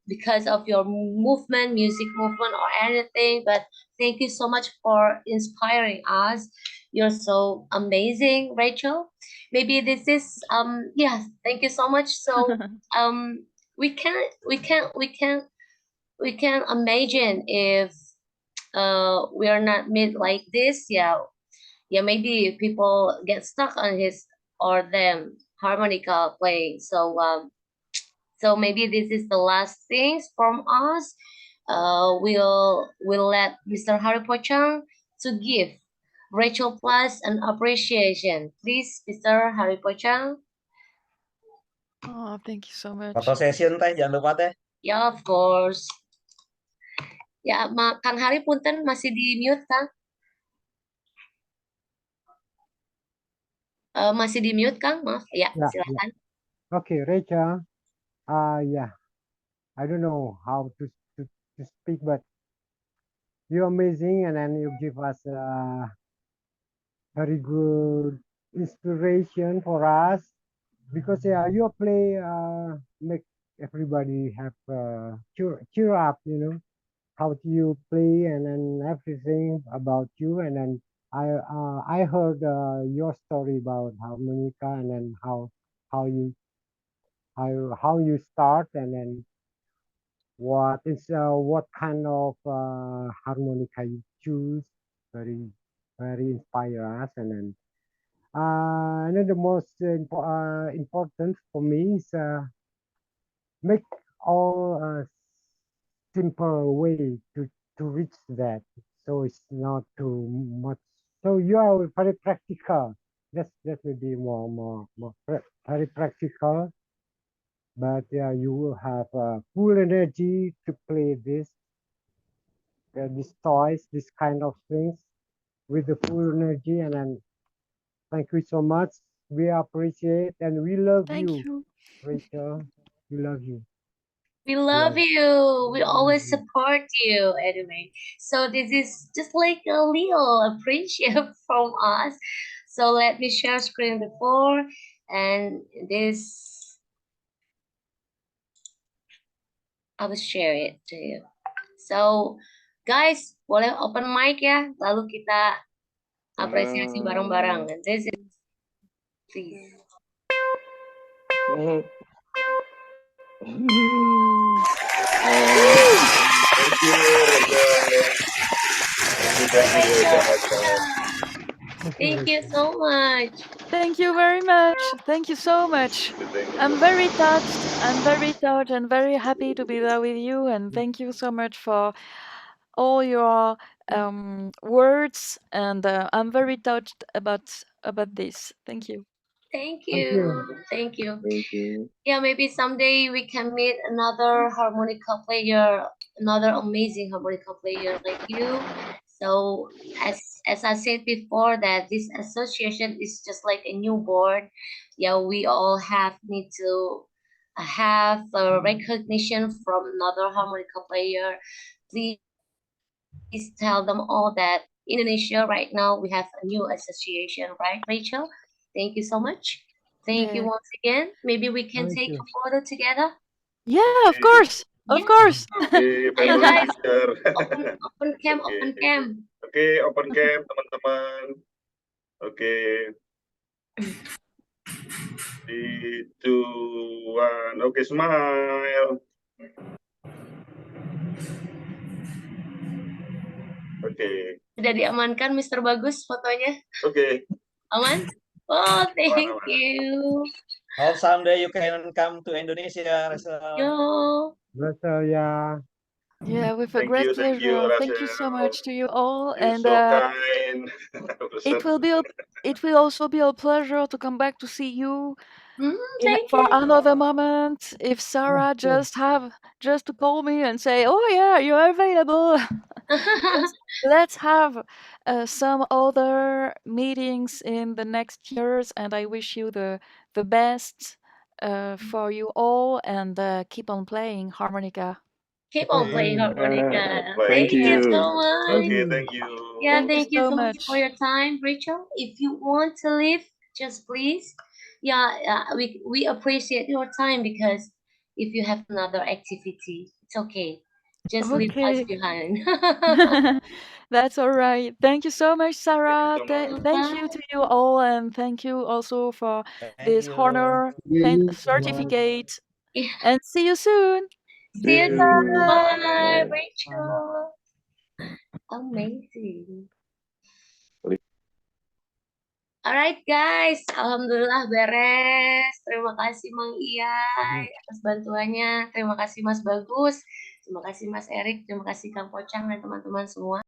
S1: because of your movement, music movement or anything. But thank you so much for inspiring us. You're so amazing, Rachel. Maybe this is yes, thank you so much. So um we can we can we can we can imagine if we are not made like this. Yeah, yeah, maybe people get stuck on his or them harmonica playing. So so maybe this is the last things from us. We'll let Mr. Harry Pochang to give Rachel Plus an appreciation. Please, Mr. Harry Pochang.
S2: Oh, thank you so
S4: Foto
S2: much.
S4: session teh, jangan lupa teh.
S1: Yeah, of course. Ya, Kang Hari punten masih di mute, Kang. Masih di mute, Kang. Maaf. Ya,
S3: Yeah, yeah.
S1: silakan.
S3: Okay, Rachel. Yeah. I don't know how to speak, but you're amazing, and then you give us very good inspiration for us because yeah, your play make everybody have cheer up, you know how you play and then everything about you, and then I heard your story about harmonica and then how you how you start, and then what kind of harmonica you choose. Very very inspire us, and then the most important for me is make all simple way to reach that. So it's not too much. So you are very practical. That will be very practical. But yeah, you will have full energy to play these toys, this kind of things with the full energy. And then thank you so much. We appreciate and we love
S2: Thank
S3: you,
S2: you.
S3: Rachel. We love you.
S1: We love
S3: Love,
S1: you. We
S3: love
S1: always
S3: you.
S1: support you anyway. So this is just like a little appreciation from us. So let me share screen before and this I will share it to you. So guys, boleh open mic ya. Lalu kita apresiasi bareng-bareng. And this is please.
S5: Thank you, Rachel.
S1: Rachel,
S5: Rachel.
S3: Thank you,
S1: thank you
S3: Rachel.
S1: so much.
S2: Thank you very much. Thank you so much.
S5: Thank you
S2: I'm
S5: so
S2: very
S5: much.
S2: touched. I'm very touched and very happy to be there with you. And thank you so much for all your words. And I'm very touched about this. Thank you.
S1: Thank
S3: Thank you.
S1: you. Thank you.
S5: Thank you.
S1: Yeah, maybe someday we can meet another harmonica player, another amazing harmonica player like you. So as I said before, that this association is just like a newborn. Yeah, we all have need to have a recognition from another harmonica player. Please tell them all that Indonesia right now we have a new association, right, Rachel? Thank you so much. Thank you
S2: Yeah.
S1: once again. Maybe we can
S3: Thank
S1: take
S3: you.
S1: a photo together.
S2: Yeah, of
S5: Okay.
S2: course. Of
S1: Yeah.
S2: course.
S5: Okay,
S1: Ayo
S5: family
S1: guys,
S5: picture.
S1: open cam,
S5: Okay.
S1: open cam.
S5: Okay, open cam teman-teman. Okay, 3, 2, 1. Okay, smile. Okay.
S1: Sudah diamankan Mister Bagus fotonya?
S5: Okay.
S1: Aman? Oh,
S5: Aman,
S1: thank
S5: aman.
S1: you.
S4: Hope someday you can come to Indonesia, Rachel.
S1: Yo.
S3: Rachel, yeah.
S2: Yeah, with a great
S5: Thank you,
S2: pleasure. Thank you so
S5: Rachel.
S2: much to you all.
S5: You're
S2: And
S5: so kind.
S2: it will be a, it will also be a pleasure to come back to see you in
S1: Thank
S2: for
S1: you.
S2: another moment. If
S3: Yeah,
S2: Sarah
S3: sure.
S2: just to call me and say, "Oh yeah, you're available." Let's have some other meetings in the next years, and I wish you the best for you all, and keep on playing harmonica.
S1: Keep
S3: Okay,
S1: on playing
S3: thank
S1: harmonica.
S5: Thank
S1: Thank you
S2: Yeah,
S1: so
S5: you.
S1: much.
S5: Okay,
S3: you.
S5: thank you.
S1: Yeah,
S2: thank you
S1: thank you
S2: so
S1: so much for
S2: much.
S1: your time, Rachel. If you want to leave, just please. Yeah, we appreciate your time because if you have another activity, it's okay. Just leave us
S2: Okay.
S1: behind.
S2: That's all right. Thank you so much,
S5: Thank you
S2: Sarah.
S5: so much.
S2: Thank you
S1: Bye.
S2: to you all, and thank you also for
S4: Thank
S2: this
S4: you.
S2: honor
S3: You so much.
S2: certificate.
S1: Yeah,
S2: And see you soon.
S1: see
S5: See
S1: you soon.
S5: you.
S1: Bye,
S5: Bye.
S1: Rachel. Amazing. Alright guys, alhamdulillah beres. Terima kasih Mang Iyai atas bantuannya. Terima kasih Mas Bagus. Terima kasih Mas Erik. Terima kasih Kang Pocang dan teman-teman semua.